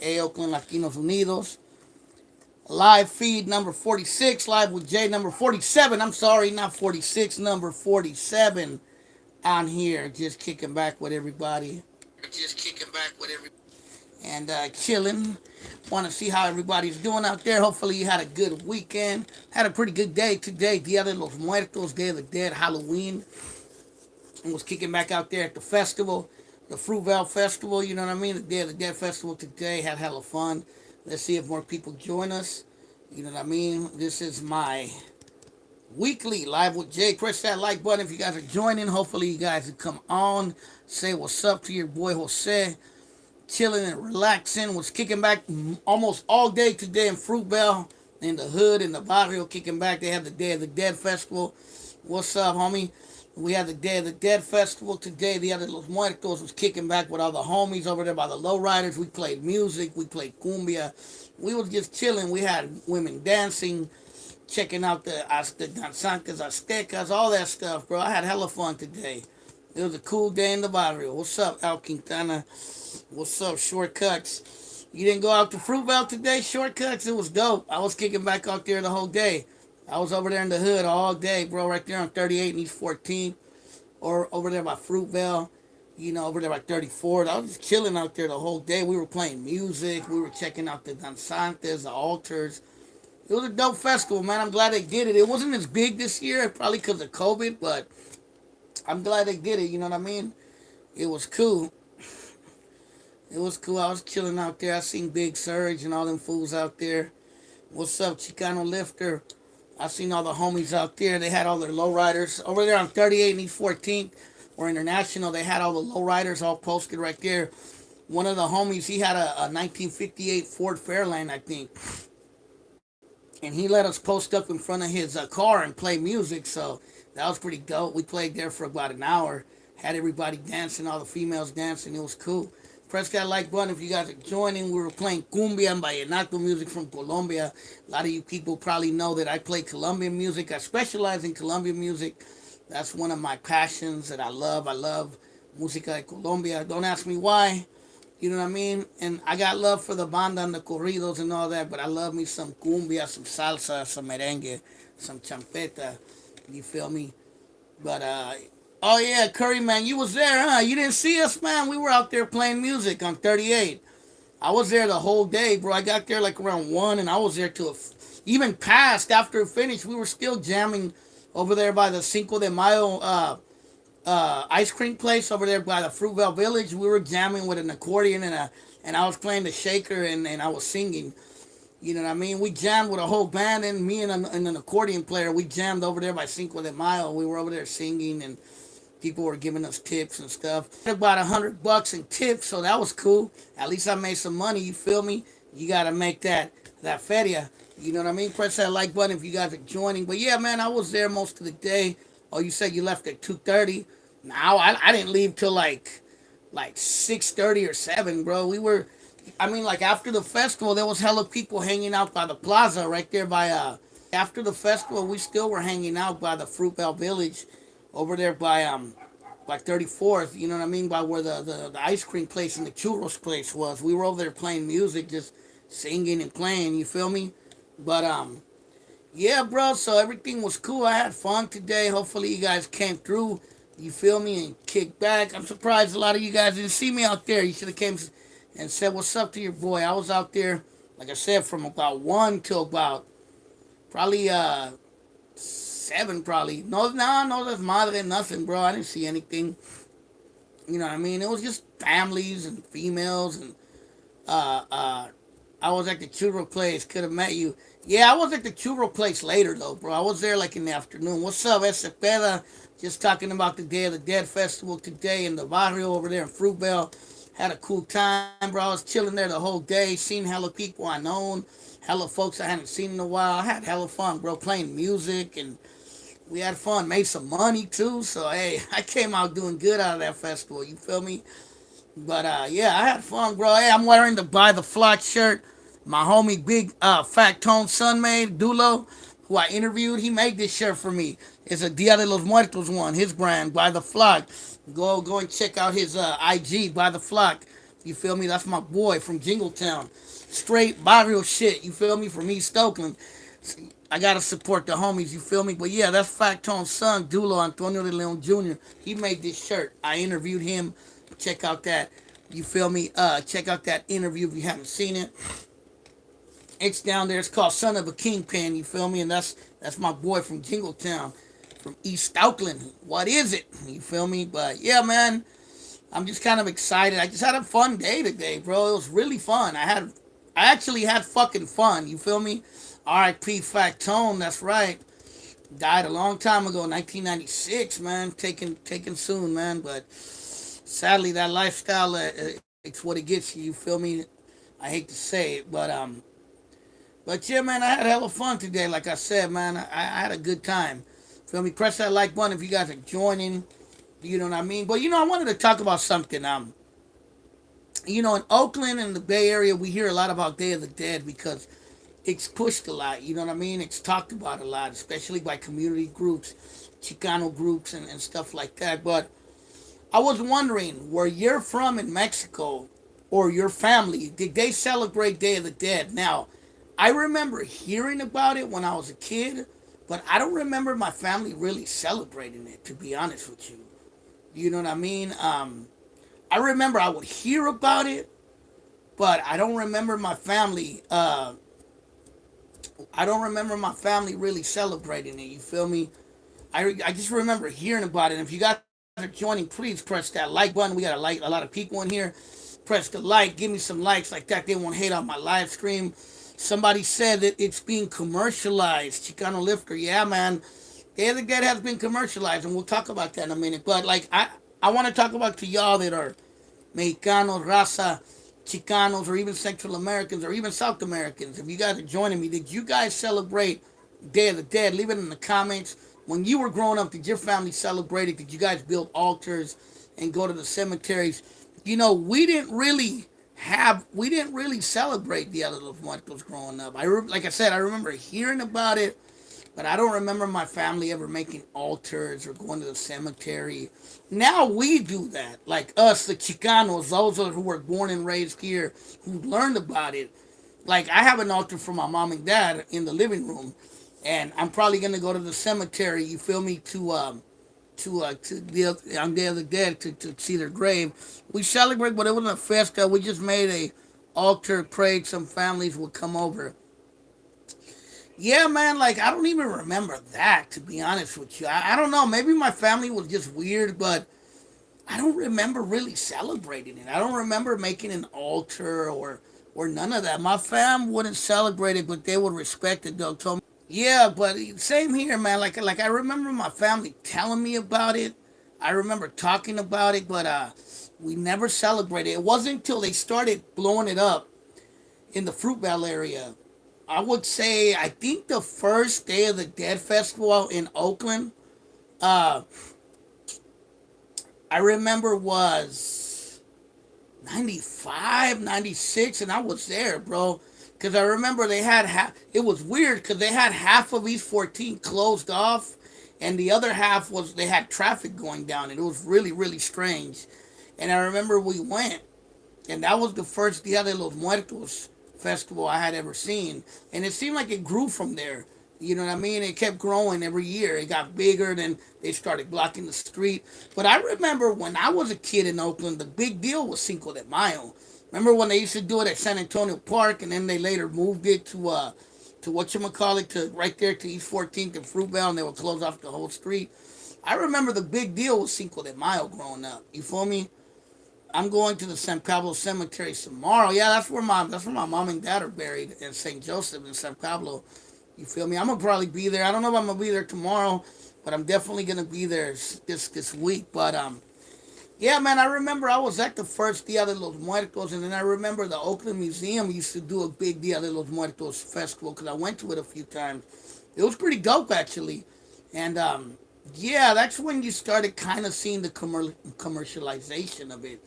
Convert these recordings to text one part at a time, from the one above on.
a.k.a. Oakland Latinos Unidos. Live feed number 46, live with Jay number 47. I'm sorry, not 46, number 47 on here. Just kicking back with everybody. Just kicking back with everybody. And chilling. Want to see how everybody's doing out there. Hopefully you had a good weekend. Had a pretty good day today. Dia de los Muertos, Day of the Dead, Halloween. And was kicking back out there at the festival, the Fruitvale Festival. You know what I mean? The Day of the Dead Festival today. Had hella fun. Let's see if more people join us. You know what I mean? This is my weekly live with Jay. Press that like button if you guys are joining. Hopefully you guys will come on. Say what's up to your boy Jose. Chilling and relaxing. Was kicking back almost all day today in Fruitvale, in the hood, in the barrio, kicking back. They have the Day of the Dead Festival. What's up, homie? We had the Day of the Dead Festival today. The other Los Muertos was kicking back with all the homies over there by the lowriders. We played music. We played cumbia. We was just chilling. We had women dancing, checking out the danzantes, aztecas, all that stuff, bro. I had hella fun today. It was a cool day in the barrio. What's up, Al Quintana? What's up, Shortcuts? You didn't go out to Fruitvale today, Shortcuts? It was dope. I was kicking back out there the whole day. I was over there in the hood all day, bro, right there on 38 and East 14th, or over there by Fruitvale, you know, over there by 34th. I was just chilling out there the whole day. We were playing music. We were checking out the danzantes, the altars. It was a dope festival, man. I'm glad they did it. It wasn't as big this year, probably because of COVID, but I'm glad they did it, you know what I mean? It was cool. It was cool. I was chilling out there. I seen Big Surge and all them fools out there. What's up, Chicano Lifter? I seen all the homies out there. They had all their lowriders. Over there on 38 and East 14th, or International, they had all the lowriders all posted right there. One of the homies, he had a 1958 Ford Fairlane, I think. And he let us post up in front of his car and play music, so that was pretty dope. We played there for about an hour. Had everybody dancing, all the females dancing. It was cool. Press that like button if you guys are joining. We were playing cumbia and vallenato music from Colombia. A lot of you people probably know that I play Colombian music. I specialize in Colombian music. That's one of my passions that I love. I love música de Colombia. Don't ask me why. You know what I mean? And I got love for the banda and the corridos and all that, but I love me some cumbia, some salsa, some merengue, some champeta. You feel me? But oh yeah, Curry man, you was there, huh? You didn't see us, man. We were out there playing music on 38. I was there the whole day, bro. I got there like around 1, and I was there till even past after it finished. We were still jamming over there by the Cinco de Mayo ice cream place over there by the Fruitvale Village. We were jamming with an accordion and I was playing the shaker and I was singing. You know what I mean? We jammed with a whole band and me and an accordion player. We jammed over there by Cinco de Mayo. We were over there singing and people were giving us tips and stuff. About $100 in tips, so that was cool. At least I made some money. You feel me? You gotta make that feria. You know what I mean? Press that like button if you guys are joining. But yeah, man, I was there most of the day. Oh, you said you left at 2:30. Now I didn't leave till like 6:30 or 7, bro. We were, I mean, like after the festival, there was hella people hanging out by the plaza right there by after the festival, we still were hanging out by the Fruitvale Village over there by 34th, you know what I mean, by where the ice cream place and the churros place was. We were over there playing music, just singing and playing, you feel me? But yeah, bro, so everything was cool. I had fun today. Hopefully you guys came through, you feel me, and kicked back. I'm surprised a lot of you guys didn't see me out there. You should have came and said what's up to your boy. I was out there, like I said, from about 1 till about probably 7 probably. No, that's madre, nothing, bro. I didn't see anything. You know what I mean? It was just families and females and I was at the churro place. Could have met you. Yeah, I was at the churro place later though, bro. I was there like in the afternoon. What's up, Esepeda? Just talking about the Day of the Dead festival today in the barrio over there in Fruitvale. Had a cool time, bro. I was chilling there the whole day, seen hella people I known, hella folks I hadn't seen in a while. I had hella fun, bro, playing music and we had fun, made some money too. So hey, I came out doing good out of that festival. You feel me? But yeah, I had fun, bro. Hey, I'm wearing the By the Flock shirt. My homie, big Fat Tone son made Dulo, who I interviewed. He made this shirt for me. It's a Dia de los Muertos one, his brand, By the Flock. Go and check out his IG, By the Flock. You feel me? That's my boy from Jingletown. Straight barrio shit. You feel me? From East Oakland. I gotta support the homies, you feel me? But yeah, that's Factone's son, Dulo Antonio de Leon Jr. He made this shirt. I interviewed him. Check out that. You feel me? Check out that interview if you haven't seen it. It's down there. It's called Son of a Kingpin. You feel me? And that's my boy from Jingletown, from East Oakland. What is it? You feel me? But yeah, man, I'm just kind of excited. I just had a fun day today, bro. It was really fun. I actually had fucking fun. You feel me? R.I.P. Factone. That's right. Died a long time ago, 1996, man. Taken soon, man. But sadly, that lifestyle, it's what it gets you. You feel me? I hate to say it, but yeah, man, I had hella fun today. Like I said, man, I had a good time. Feel me? Press that like button if you guys are joining. You know what I mean? But I wanted to talk about something. In Oakland and the Bay Area, we hear a lot about Day of the Dead because it's pushed a lot. You know what I mean? It's talked about a lot, especially by community groups, Chicano groups, and stuff like that. But I was wondering, where you're from in Mexico, or your family, did they celebrate Day of the Dead? Now, I remember hearing about it when I was a kid, but I don't remember my family really celebrating it, to be honest with you. You know what I mean? I remember I would hear about it, but I don't remember my family really celebrating it. You feel me? I just remember hearing about it. And if you guys are joining, please press that like button. We got a lot of people in here. Press the like. Give me some likes like that. They won't hate on my live stream. Somebody said that it's being commercialized. Chicano Lifter. Yeah, man. Day of the Dead has been commercialized, and we'll talk about that in a minute. But like, I want to talk about to y'all that are Mexicanos, Raza, Chicanos, or even Central Americans, or even South Americans. If you guys are joining me, did you guys celebrate Day of the Dead? Leave it in the comments. When you were growing up, did your family celebrate it? Did you guys build altars and go to the cemeteries? We didn't really celebrate Dia de los Muertos growing up. Like I said, I remember hearing about it, but I don't remember my family ever making altars or going to the cemetery. Now we do that. Like us, the Chicanos, those who were born and raised here, who learned about it. Like I have an altar for my mom and dad in the living room, and I'm probably gonna go to the cemetery. You feel me? To the on Day of the Dead to see their grave. We celebrate, but it wasn't a festa. We just made a altar, prayed. Some families would come over. Yeah, man, like I don't even remember that, to be honest with you. I don't know. Maybe my family was just weird, but I don't remember really celebrating it. I don't remember making an altar or none of that. My fam wouldn't celebrate it, but they would respect it. They'll tell me. Yeah, but same here, man. Like I remember my family telling me about it. I remember talking about it, but we never celebrated. It wasn't until they started blowing it up in the Fruitvale area. I would say I think the first Day of the Dead festival in Oakland, uh, I remember was 95, 96, and I was there, bro. Because I remember they had it was weird because they had half of East 14 closed off, and the other half was they had traffic going down, and it was really, really strange. And I remember we went, and that was the first Dia de los Muertos festival I had ever seen. And it seemed like it grew from there. You know what I mean? It kept growing every year. It got bigger, then they started blocking the street. But I remember when I was a kid in Oakland, the big deal was Cinco de Mayo. Remember when they used to do it at San Antonio Park, and then they later moved it to whatchamacallit, to right there to East 14th and Fruitvale, and they would close off the whole street. I remember the big deal was Cinco de Mayo growing up. You feel me? I'm going to the San Pablo Cemetery tomorrow. Yeah, that's where my mom and dad are buried in St. Joseph in San Pablo. You feel me? I'm gonna probably be there. I don't know if I'm gonna be there tomorrow, but I'm definitely gonna be there this week. But yeah, man, I remember I was at the first Dia de los Muertos, and then I remember the Oakland Museum used to do a big Dia de los Muertos festival because I went to it a few times. It was pretty dope actually, and yeah, that's when you started kind of seeing the commercialization of it.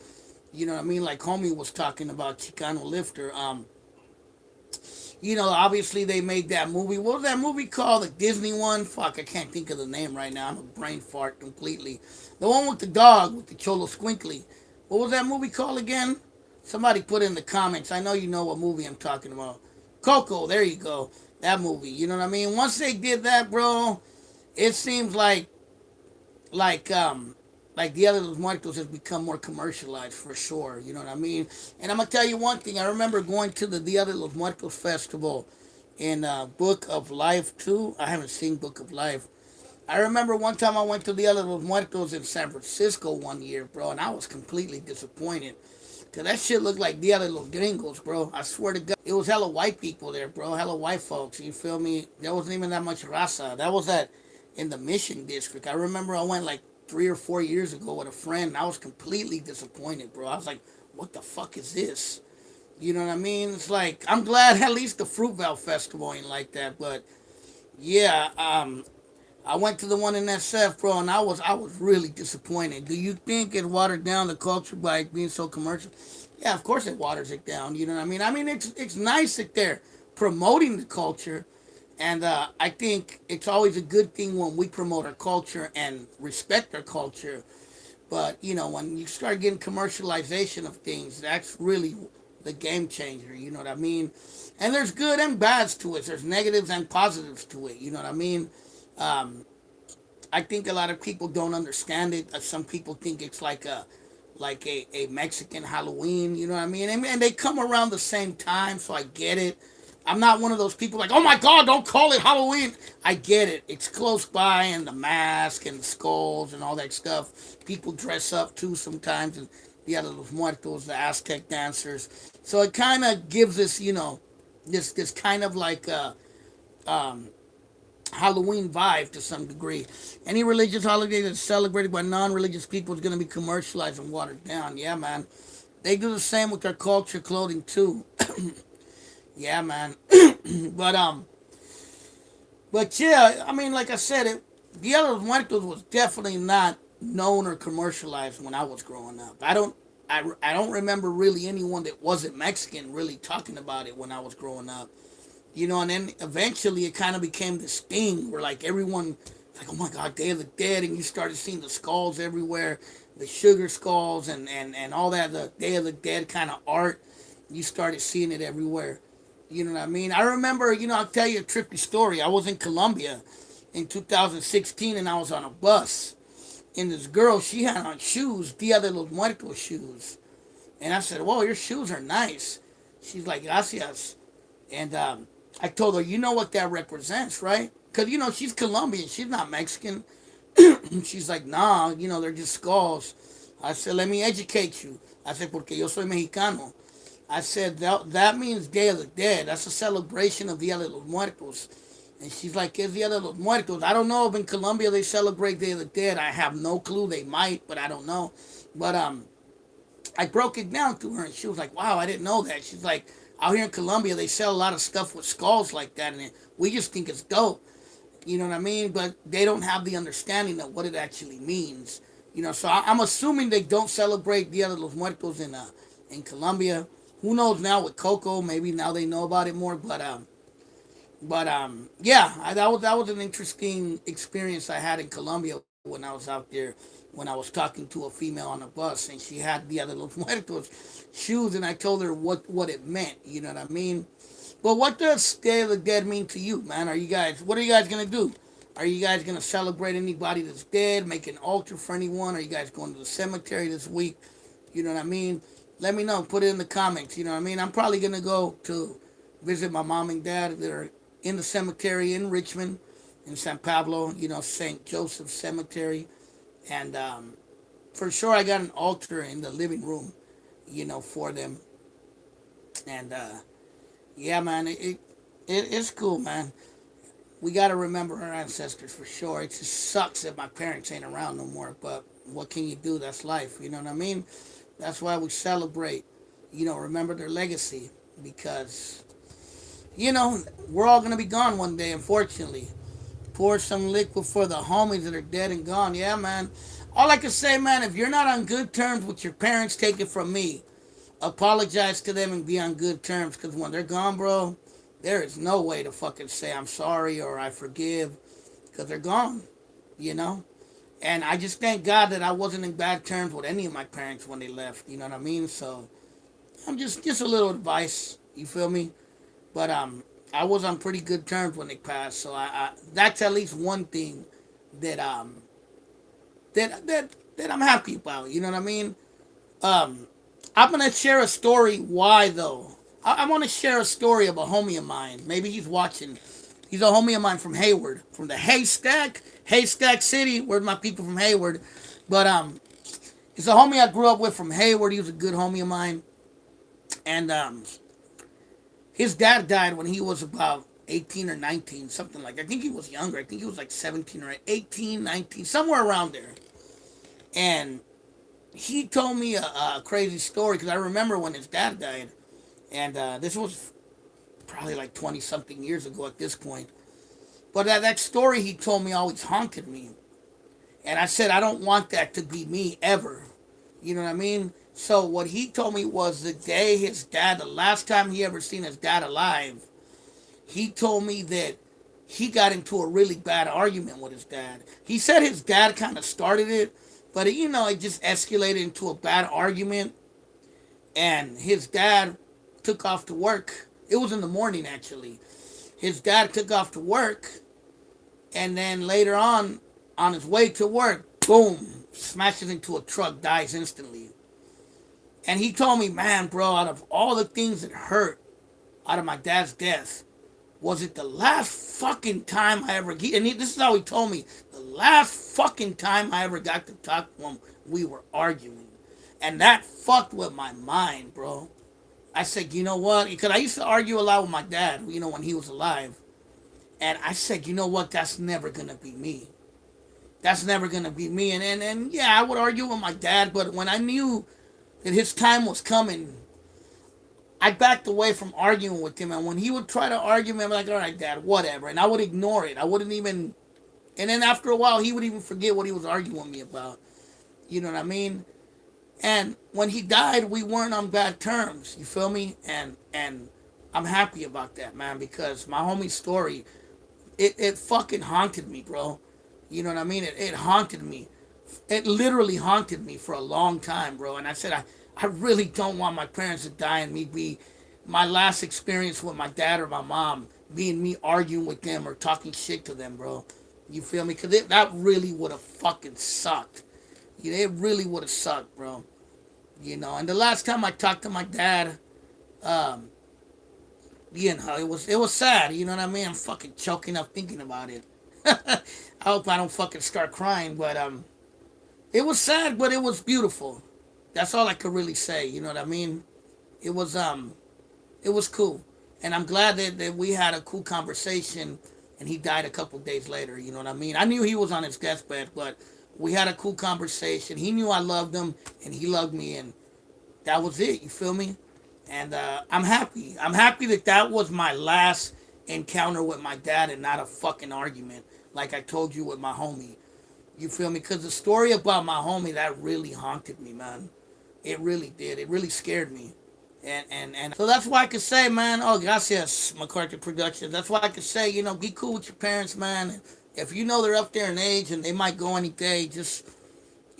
You know what I mean? Like homie was talking about Chicano Lifter. Obviously they made that movie. What was that movie called? The Disney one? Fuck, I can't think of the name right now. I'm a brain fart completely. The one with the dog, with the Cholo Squinkly. What was that movie called again? Somebody put in the comments. I know you know what movie I'm talking about. Coco, there you go. That movie. You know what I mean? Once they did that, bro, it seems like um like Dia de los Muertos has become more commercialized for sure. You know what I mean? And I'm gonna tell you one thing. I remember going to the Dia de los Muertos festival in Book of Life too. I haven't seen Book of Life. I remember one time I went to Dia de los Muertos in San Francisco one year, bro, and I was completely disappointed. Cause that shit looked like Dia de los Gringos, bro. I swear to God, it was hella white people there, bro. Hella white folks. You feel me? There wasn't even that much raza. That was at in the Mission District. I remember I went like 3 or 4 years ago with a friend, and I was completely disappointed, bro. I was like, "What the fuck is this?" You know what I mean? It's like I'm glad at least the Fruitvale Festival ain't like that, but yeah, I went to the one in SF, bro, and I was really disappointed. Do you think it watered down the culture by being so commercial? Yeah, of course it waters it down. You know what I mean? I mean it's nice that they're promoting the culture, and I think it's always a good thing when we promote our culture and respect our culture. But you know, when you start getting commercialization of things, that's really the game changer. You know what I mean? And there's good and bads to it. There's negatives and positives to it. You know what I mean? Um, I think a lot of people don't understand it. Some people think it's like a Mexican Halloween. You know what I mean? And they come around the same time, so I get it. I'm not one of those people like, oh my God, don't call it Halloween. I get it. It's close by, and the mask and the skulls and all that stuff. People dress up too sometimes, and Dia de los Muertos, the Aztec dancers. So it kind of gives us, this kind of like um, Halloween vibe to some degree. Any religious holiday that's celebrated by non-religious people is going to be commercialized and watered down. Yeah, man. They do the same with their culture clothing too. Yeah, man. but um, but yeah, I mean, like I said, Dia de los Muertos was definitely not known or commercialized when I was growing up. I don't remember really anyone that wasn't Mexican really talking about it when I was growing up. And then eventually it kind of became this thing where like everyone, like, oh my God, Day of the Dead, and you started seeing the skulls everywhere, the sugar skulls and all that, the Day of the Dead kind of art. You started seeing it everywhere. You know what I mean? I remember, I'll tell you a trippy story. I was in Colombia in 2016, and I was on a bus, and this girl, she had on shoes, Dia de los Muertos shoes. And I said, whoa, your shoes are nice. She's like, gracias. And I told her, you know what that represents, right? Because, she's Colombian. She's not Mexican. She's like, nah, they're just skulls. I said, let me educate you. I said, porque yo soy mexicano. I said, that means Day of the Dead. That's a celebration of Dia de los Muertos. And she's like, ¿Qué es Dia de los Muertos? I don't know if in Colombia they celebrate Day of the Dead. I have no clue. They might, but I don't know. But I broke it down to her, and she was like, wow, I didn't know that. She's like, out here in Colombia, they sell a lot of stuff with skulls like that, and we just think it's dope. You know what I mean? But they don't have the understanding of what it actually means. So I'm assuming they don't celebrate Dia de los Muertos in Colombia. Who knows now with Coco? Maybe now they know about it more. But yeah, that was an interesting experience I had in Colombia when I was out there. When I was talking to a female on a bus, and she had Dia de los Muertos shoes, and I told her what it meant. You know what I mean? But what does Day of the Dead mean to you, man? What are you guys gonna do? Are you guys gonna celebrate anybody that's dead? Make an altar for anyone? Are you guys going to the cemetery this week? You know what I mean? Let me know. Put it in the comments. You know what I mean? I'm probably gonna go to visit my mom and dad. They're in the cemetery in Richmond, in San Pablo. St. Joseph Cemetery, and for sure I got an altar in the living room. For them, and yeah, man, it's cool, man. We got to remember our ancestors for sure. It just sucks that my parents ain't around no more, but what can you do? That's life. You know what I mean? That's why we celebrate. Remember their legacy, because we're all gonna be gone one day, unfortunately. Pour some liquid for the homies that are dead and gone. Yeah, man. All I can say, man, if you're not on good terms with your parents, take it from me. Apologize to them and be on good terms, because when they're gone, bro, there is no way to fucking say I'm sorry or I forgive, because they're gone. You know? And I just thank God that I wasn't in bad terms with any of my parents when they left. You know what I mean? So I'm just a little advice. You feel me? But I was on pretty good terms when they passed, so I that's at least one thing that that I'm happy about. You know what I mean? Um, I'm gonna share a story. Why though? I want to share a story of a homie of mine. Maybe he's watching. He's a homie of mine from Hayward, from the Haystack City. Where's my people from Hayward? But it's a homie I grew up with from Hayward. He was a good homie of mine, and his dad died when he was about 18 or 19, something like that. I think he was younger. I think he was like 17 or 18, 19, somewhere around there. And he told me a crazy story because I remember when his dad died, and this was probably like 20 something years ago at this point. But that story he told me always haunted me. And I said, I don't want that to be me ever. You know what I mean? So what he told me was the day his dad, the last time he ever seen his dad alive, he told me that he got into a really bad argument with his dad. He said his dad kind of started it, but it just escalated into a bad argument. And his dad took off to work. It was in the morning, actually. His dad took off to work, and then later on his way to work, boom, smashes into a truck, dies instantly. And he told me, man, bro, out of all the things that hurt out of my dad's death, was it the last fucking time I ever, this is how he told me, the last fucking time I ever got to talk to him, we were arguing. And that fucked with my mind, bro. I said, you know what? Because I used to argue a lot with my dad, when he was alive. And I said, you know what? That's never going to be me. That's never going to be me. And yeah, I would argue with my dad, but when I knew that his time was coming, I backed away from arguing with him. And when he would try to argue, I'm like, all right, dad, whatever. And I would ignore it. I wouldn't even. And then after a while, he would even forget what he was arguing with me about. You know what I mean? And when he died, we weren't on bad terms. You feel me? And I'm happy about that, man, because my homie's story, it fucking haunted me, bro. You know what I mean? It haunted me. It literally haunted me for a long time, bro. And I said, I really don't want my parents to die and me be my last experience with my dad or my mom being me arguing with them or talking shit to them, bro. You feel me? Because that really would have fucking sucked. It really would have sucked, bro. And the last time I talked to my dad, um, it was sad. You know what I mean? I'm fucking choking up thinking about it. I hope I don't fucking start crying, but it was sad, but it was beautiful. That's all I could really say. You know what I mean? It was it was cool, and I'm glad that we had a cool conversation. And he died a couple days later. You know what I mean? I knew he was on his deathbed, but we had a cool conversation. He knew I loved him, and he loved me, and that was it. You feel me? And I'm happy. I'm happy that was my last encounter with my dad, and not a fucking argument like I told you with my homie. You feel me? Because the story about my homie, that really haunted me, man. It really did. It really scared me. And so that's why I could say, man, oh, gracias, McCarthy Productions. That's why I could say, be cool with your parents, man. If you know they're up there in age and they might go any day, just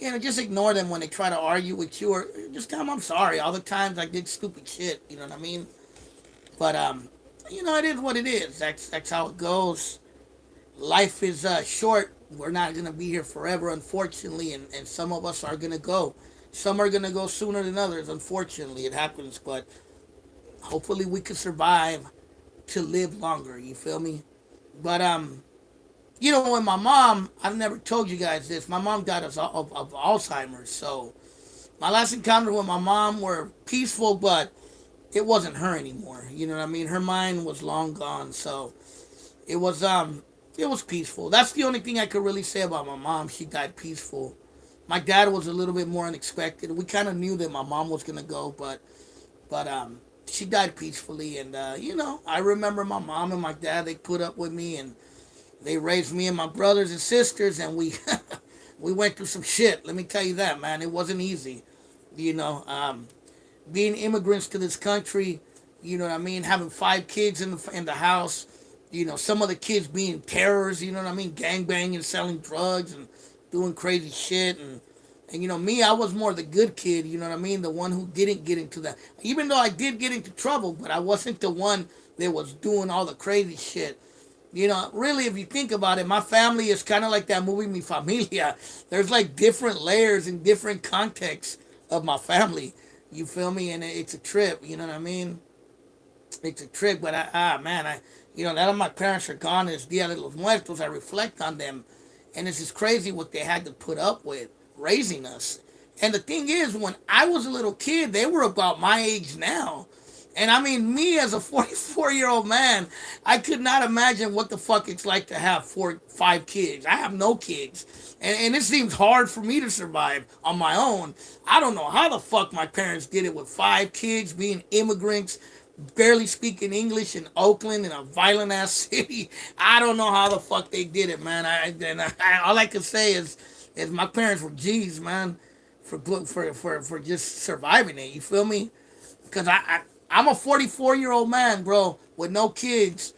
ignore them when they try to argue with you, or just tell them I'm sorry. All the times I did stupid shit, you know what I mean? But it is what it is. That's how it goes. Life is short. We're not gonna be here forever, unfortunately, and some of us are gonna go. Some are gonna go sooner than others. Unfortunately, it happens, but hopefully we can survive to live longer. You feel me? But with my mom, I've never told you guys this. My mom died of Alzheimer's, so my last encounter with my mom were peaceful, but it wasn't her anymore. You know what I mean? Her mind was long gone, so it was it was peaceful. That's the only thing I could really say about my mom. She died peaceful. My dad was a little bit more unexpected. We kind of knew that my mom was gonna go, but she died peacefully, and I remember my mom and my dad. They put up with me, and they raised me and my brothers and sisters, and we we went through some shit. Let me tell you that, man. It wasn't easy. You know, being immigrants to this country. You know what I mean? Having 5 kids in the house. Some of the kids being terrorists. You know what I mean? Gang banging, selling drugs, and doing crazy shit, And me, I was more the good kid, you know what I mean? The one who didn't get into that. Even though I did get into trouble, but I wasn't the one that was doing all the crazy shit. Really, if you think about it, my family is kind of like that movie Mi Familia. There's like different layers and different contexts of my family. You feel me? And it's a trip, you know what I mean? It's a trip, but man, now that my parents are gone, it's Dia de los Muertos, I reflect on them. And it's just crazy what they had to put up with raising us. And the thing is, when I was a little kid, they were about my age now. And I mean, me as a 44-year-old man, I could not imagine what the fuck it's like to have 5 kids. I have no kids. And it seems hard for me to survive on my own. I don't know how the fuck my parents did it with 5 kids, being immigrants, barely speaking English in Oakland, in a violent ass city. I don't know how the fuck they did it, man. All I can say is my parents were G's, man, for just surviving it. You feel me? Because I'm a 44-year-old man, bro, with no kids,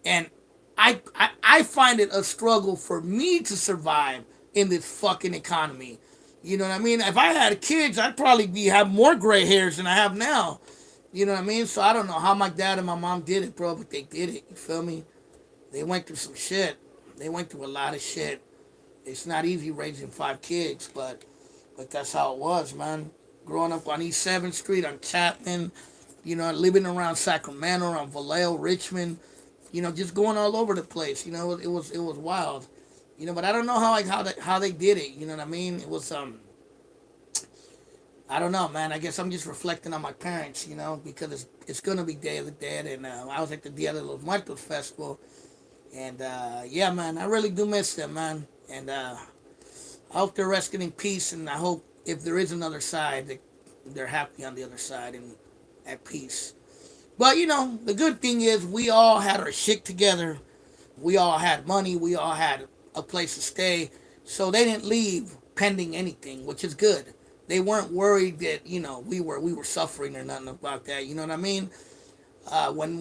and I find it a struggle for me to survive in this fucking economy. You know what I mean? If I had kids, I'd probably have more gray hairs than I have now. You know what I mean? So I don't know how my dad and my mom did it, bro, but they did it. You feel me? They went through some shit. They went through a lot of shit. It's not easy raising 5 kids, but that's how it was, man. Growing up on East 7th Street, on Chapman, living around Sacramento, around Vallejo, Richmond, just going all over the place. It was wild. But I don't know how they did it. You know what I mean? It was I don't know, man. I guess I'm just reflecting on my parents, because it's gonna be Day of the Dead, and I was at the Dia de los Muertos festival, and yeah, man, I really do miss them, man, and I hope they're resting in peace, and I hope if there is another side, that they're happy on the other side and at peace. But the good thing is we all had our shit together. We all had money. We all had a place to stay. So they didn't leave pending anything, which is good. They weren't worried that we were suffering or nothing about that. You know what I mean? When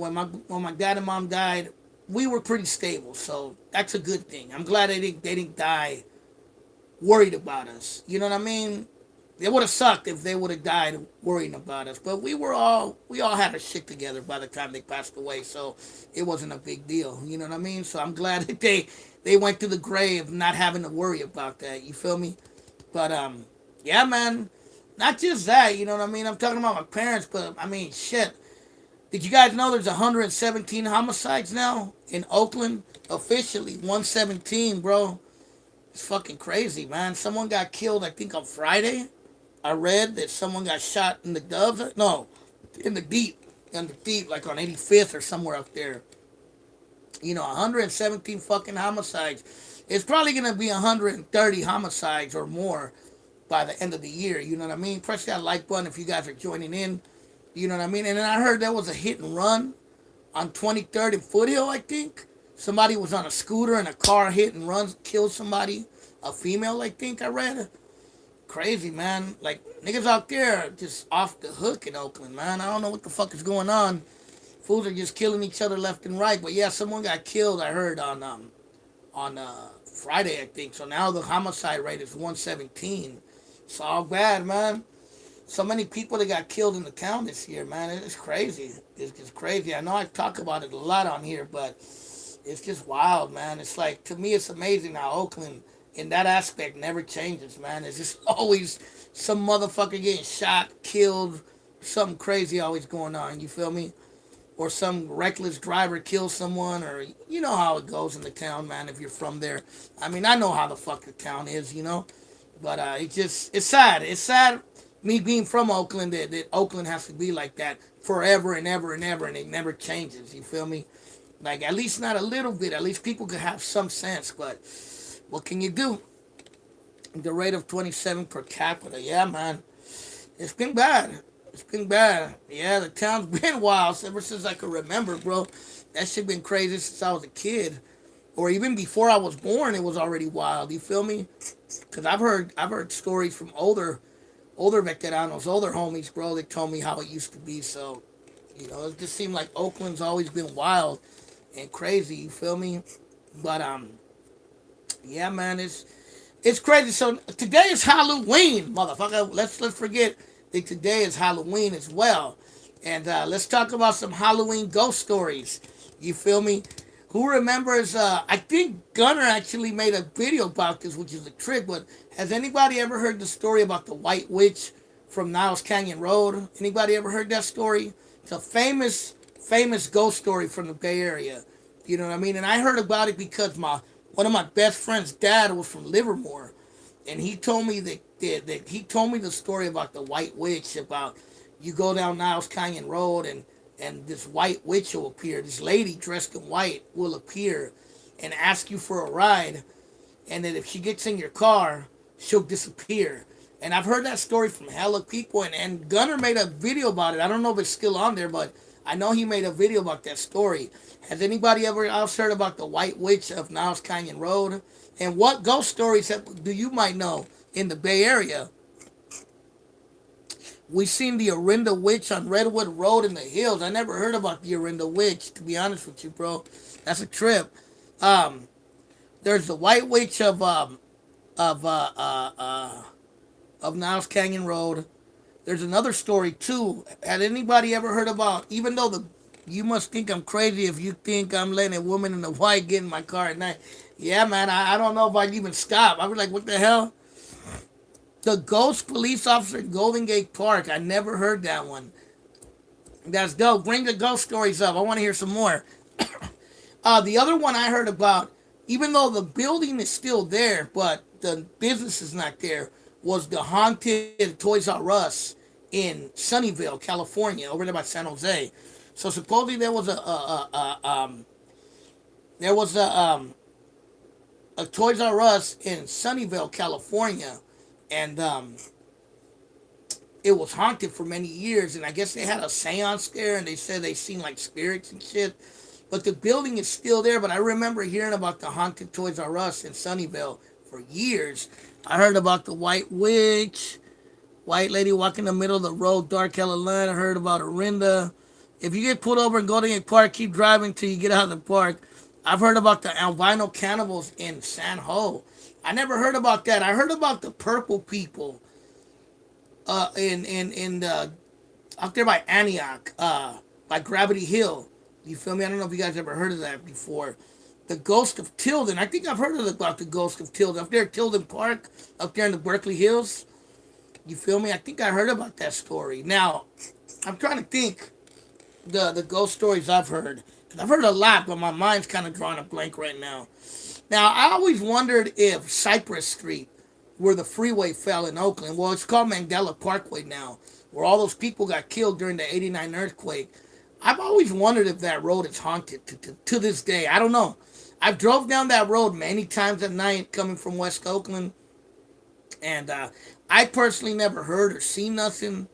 my dad and mom died, we were pretty stable. So that's a good thing. I'm glad they didn't die worried about us. You know what I mean? It would have sucked if they would have died worrying about us. But we all had our shit together by the time they passed away, so it wasn't a big deal. You know what I mean? So I'm glad that they went to the grave not having to worry about that. You feel me? But yeah, man. Not just that, you know what I mean? I'm talking about my parents, but I mean, shit. Did you guys know there's 117 homicides now in Oakland? Officially, 117, bro. It's fucking crazy, man. Someone got killed, I think, on Friday. I read that someone got shot in the Doves. No, in the Deep. In the Deep, like on 85th or somewhere up there. 117 fucking homicides. It's probably going to be 130 homicides or more by the end of the year. You know what I mean? Press that like button if you guys are joining in. You know what I mean? And then I heard there was a hit and run on 23rd and Foothill, I think. Somebody was on a scooter and a car hit and runs, killed somebody. A female, I think I read. Crazy, man. Like, niggas out there just off the hook in Oakland, man. I don't know what the fuck is going on. Fools are just killing each other left and right. But yeah, someone got killed, I heard, on Friday, I think. So now the homicide rate is 117. It's all bad, man. So many people that got killed in the town this year, man. It's crazy. It's just crazy. I know I talk about it a lot on here, but it's just wild, man. It's like, to me, it's amazing how Oakland, in that aspect, never changes, man. It's just always some motherfucker getting shot, killed, something crazy always going on. You feel me? Or some reckless driver kills someone, or you know how it goes in the town, man. If you're from there, I mean, I know how the fuck the town is, But it's sad. It's sad. Me being from Oakland, that Oakland has to be like that forever and ever and ever, and it never changes. You feel me? Like, at least not a little bit. At least people could have some sense. But what can you do? The rate of 27 per capita. Yeah, man. It's been bad. It's been bad. Yeah, the town's been wild ever since I could remember, bro. That shit been crazy since I was a kid. Or even before I was born, it was already wild. You feel me? Because I've heard stories from older veteranos, older homies, bro, that told me how it used to be. So, it just seemed like Oakland's always been wild and crazy. You feel me? But yeah, man, It's crazy. So today is Halloween, motherfucker. Let's forget that today is Halloween as well, and let's talk about some Halloween ghost stories. You feel me? Who remembers? I think Gunner actually made a video about this, which is a trick. But has anybody ever heard the story about the White Witch from Niles Canyon Road? Anybody ever heard that story? It's a famous ghost story from the Bay Area. You know what I mean? And I heard about it because my one of my best friend's dad was from Livermore, and he told me that he told me the story about the White Witch. About you go down Niles Canyon Road, and this white witch will appear. This lady dressed in white will appear and ask you for a ride, and then if she gets in your car, she'll disappear. And I've heard that story from hella people, and Gunner made a video about it. I don't know if it's still on there, but I know he made a video about that story. Has anybody ever else heard about the White Witch of Niles Canyon Road? And what ghost stories do you might know in the Bay Area? We seen the Orinda Witch on Redwood Road in the hills. I never heard about the Orinda Witch, to be honest with you, bro. That's a trip. Um, there's the White Witch of uh, uh, uh, of Niles Canyon Road. There's another story too. Had anybody ever heard about? Even though the you must think I'm crazy if you think I'm letting a woman in the white get in my car at night. Yeah, man, I don't know if I'd even stop. I'd be like, what the hell? The ghost police officer in Golden Gate Park. I never heard that one. That's dope. Bring the ghost stories up. I want to hear some more. The other one I heard about, even though the building is still there, but the business is not there, was the haunted Toys R Us in Sunnyvale, California, over there by San Jose. So supposedly there was a Toys R Us in Sunnyvale, California, and it was haunted for many years. And I guess they had a seance there, and they said they seen like spirits and shit. But the building is still there. But I remember hearing about the haunted Toys R Us in Sunnyvale for years. I heard about the White Witch, white lady walking in the middle of the road, dark hella line. I heard about Orinda. If you get pulled over and go to a park, keep driving till you get out of the park. I've heard about the albino cannibals in San Ho. I never heard about that. I heard about the purple people in out there by Antioch, by Gravity Hill. You feel me? I don't know if you guys ever heard of that before. The Ghost of Tilden. I think I've heard about the Ghost of Tilden. Up there at Tilden Park, up there in the Berkeley Hills. You feel me? I think I heard about that story. Now, I'm trying to think the ghost stories I've heard. 'Cause I've heard a lot, but my mind's kind of drawing a blank right now. Now, I always wondered if Cypress Street, where the freeway fell in Oakland, well, it's called Mandela Parkway now, where all those people got killed during the '89 earthquake. I've always wondered if that road is haunted to this day. I don't know. I've drove down that road many times at night coming from West Oakland, and I personally never heard or seen nothing.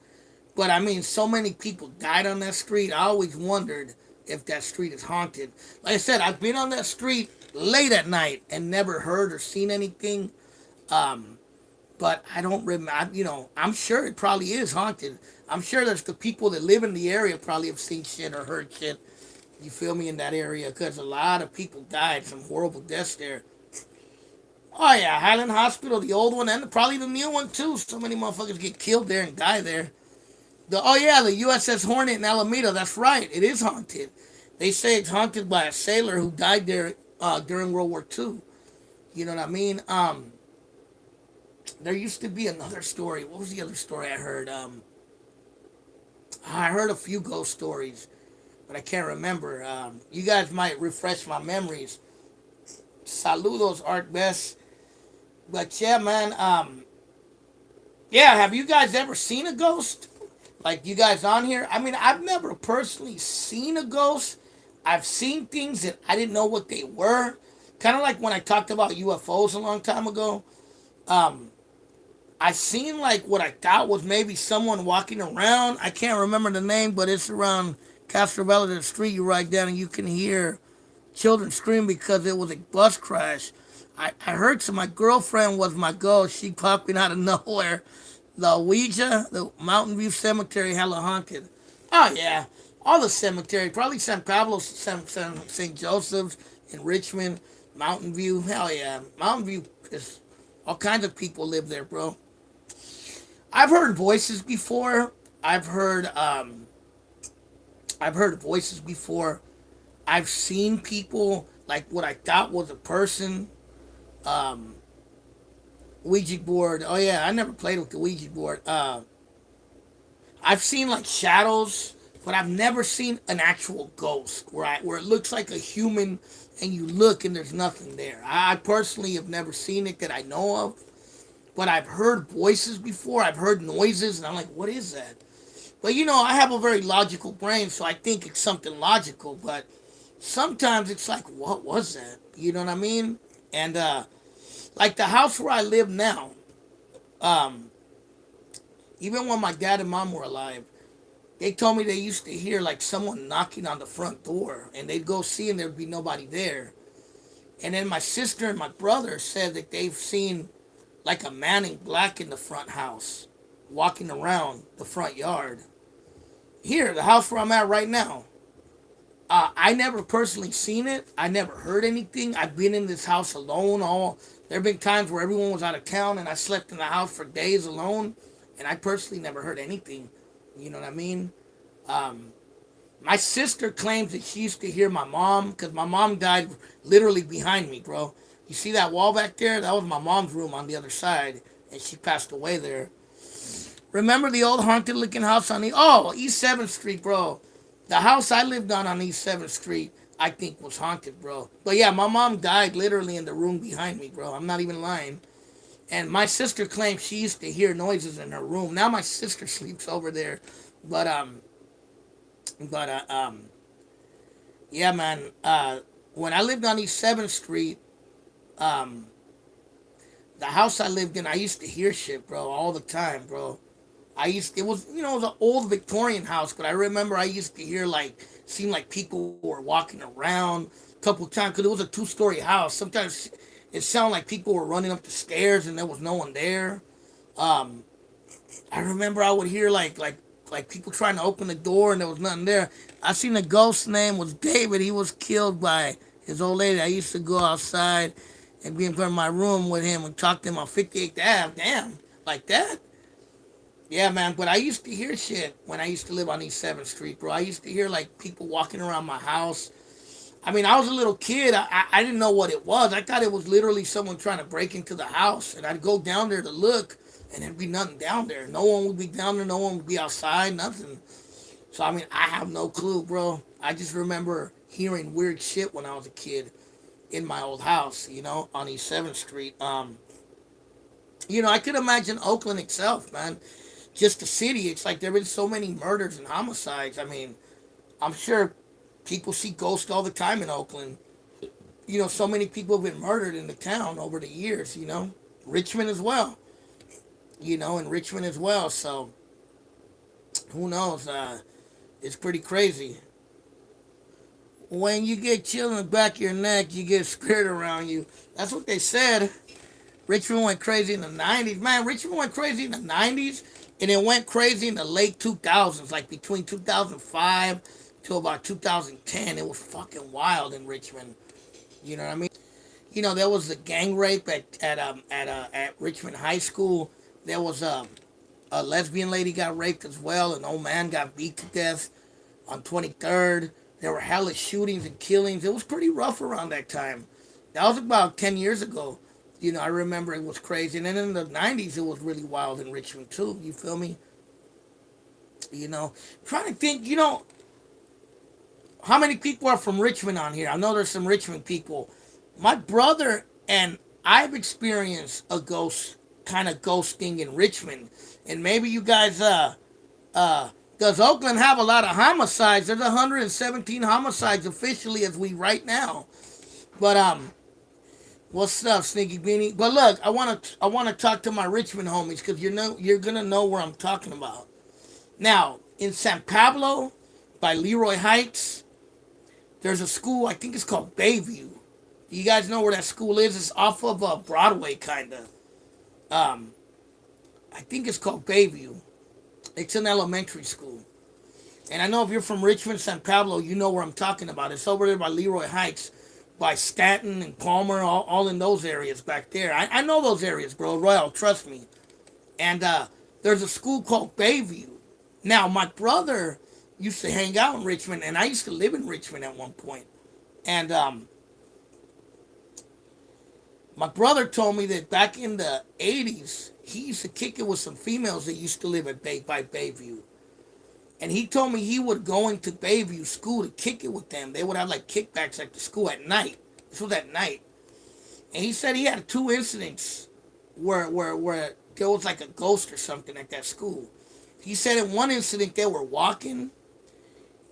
But I mean, so many people died on that street. I always wondered if that street is haunted. Like I said, I've been on that street late at night and never heard or seen anything. Um, but I don't remember. You know, I'm sure it probably is haunted. I'm sure there's the people that live in the area probably have seen shit or heard shit. You feel me in that area? Because a lot of people died, some horrible deaths there. Oh yeah, Highland Hospital, the old one, and probably the new one too. So many motherfuckers get killed there and die there. The USS Hornet in Alameda. That's right, it is haunted. They say it's haunted by a sailor who died there during World War II. You know what I mean? There used to be another story. What was the other story I heard? I heard a few ghost stories, but I can't remember. You guys might refresh my memories. Saludos, Art Best. But yeah, man. Yeah, have you guys ever seen a ghost? Like you guys on here? I mean, I've never personally seen a ghost. I've seen things that I didn't know what they were. Kind of like when I talked about UFOs a long time ago. Um, I seen like what I thought was maybe someone walking around. I can't remember the name, but it's around Castrovella, the street you ride down, and you can hear children scream because it was a bus crash. I heard so my girlfriend was my ghost. She popping out of nowhere. The Ouija, the Mountain View Cemetery, hella haunted. Oh yeah, all the cemetery, probably San Pablo, St. Joseph's in Richmond, Mountain View. Hell yeah, Mountain View is All kinds of people live there, bro. I've heard voices before. I've heard I've heard voices before. I've seen people like what I thought was a person. Um, Ouija board. Oh yeah, I never played with the Ouija board. I've seen like shadows, but I've never seen an actual ghost where it looks like a human and you look and there's nothing there. I personally have never seen it that I know of, but I've heard voices before. I've heard noises, and I'm like, what is that? But I have a very logical brain, so I think it's something logical. But sometimes it's like, what was that? You know what I mean? And like the house where I live now, um, even when my dad and mom were alive, they told me they used to hear like someone knocking on the front door, and they'd go see, and there'd be nobody there. And then my sister and my brother said that they've seen like a man in black in the front house, walking around the front yard. Here, the house where I'm at right now. I never personally seen it. I never heard anything. I've been in this house alone. There have been times where everyone was out of town and I slept in the house for days alone, and I personally never heard anything. You know what I mean? Um, my sister claims that she used to hear my mom because my mom died literally behind me, bro. You see that wall back there? That was my mom's room on the other side, and she passed away there. Remember the old haunted looking house on East 7th Street, bro. The house I lived on East 7th Street, I think was haunted, bro. But yeah, my mom died literally in the room behind me, bro. I'm not even lying. And my sister claims she used to hear noises in her room. Now my sister sleeps over there. But but yeah, man. When I lived on East 7th Street, um the house I lived in, I used to hear shit, bro, all the time, bro. It was, it was an old Victorian house, but I remember I used to hear, like, seemed like people were walking around a couple times, because it was a two-story house. Sometimes it sounded like people were running up the stairs and there was no one there. Um, I remember I would hear, like people trying to open the door and there was nothing there. I seen a ghost name was David. He was killed by his old lady. I used to go outside and be in front of my room with him and talk to him on 58th Ave. Damn, like that? Yeah, man, but I used to hear shit when I used to live on East 7th Street, bro. I used to hear, like, people walking around my house. I mean, I was a little kid. I didn't know what it was. I thought it was literally someone trying to break into the house. And I'd go down there to look, and there'd be nothing down there. No one would be down there. No one would be outside. Nothing. So, I mean, I have no clue, bro. I just remember hearing weird shit when I was a kid in my old house, on East 7th Street. I could imagine Oakland itself, man. Just the city. It's like there have been so many murders and homicides. I mean, I'm sure people see ghosts all the time in Oakland. So many people have been murdered in the town over the years. Richmond as well. In Richmond as well. So, who knows? It's pretty crazy. When you get chilled in the back of your neck, you get a spirit around you. That's what they said. Richmond went crazy in the 90s. Man, Richmond went crazy in the 90s, and it went crazy in the late 2000s, like between 2005 to about 2010. It was fucking wild in Richmond. You know what I mean? There was a gang rape at Richmond High School. There was a lesbian lady got raped as well. An old man got beat to death on 23rd. There were hella shootings and killings. It was pretty rough around that time. That was about 10 years ago. I remember it was crazy. And then in the 90s, it was really wild in Richmond, too. You feel me? Trying to think, how many people are from Richmond on here? I know there's some Richmond people. My brother and I've experienced a kind of ghosting in Richmond. And maybe you guys, does Oakland have a lot of homicides? There's 117 homicides officially as we right now. But, what's up, Sneaky Beanie? But look, I wanna talk to my Richmond homies because you're gonna know where I'm talking about. Now, in San Pablo, by Leroy Heights, there's a school. I think it's called Bayview. Do you guys know where that school is? It's off of Broadway, kinda. Um, I think it's called Bayview. It's an elementary school. And I know if you're from Richmond, San Pablo, you know where I'm talking about. It's over there by Leroy Heights. by Stanton and Palmer, all in those areas back there. I know those areas, bro. Royal, trust me. And there's a school called Bayview. Now, my brother used to hang out in Richmond, and I used to live in Richmond at one point. And my brother told me that back in the 80s, he used to kick it with some females that used to live at by Bayview. And he told me he would go into Bayview school to kick it with them. They would have like kickbacks at the school at night. This was at night. And he said he had two incidents where there was like a ghost or something at that school. He said in one incident they were walking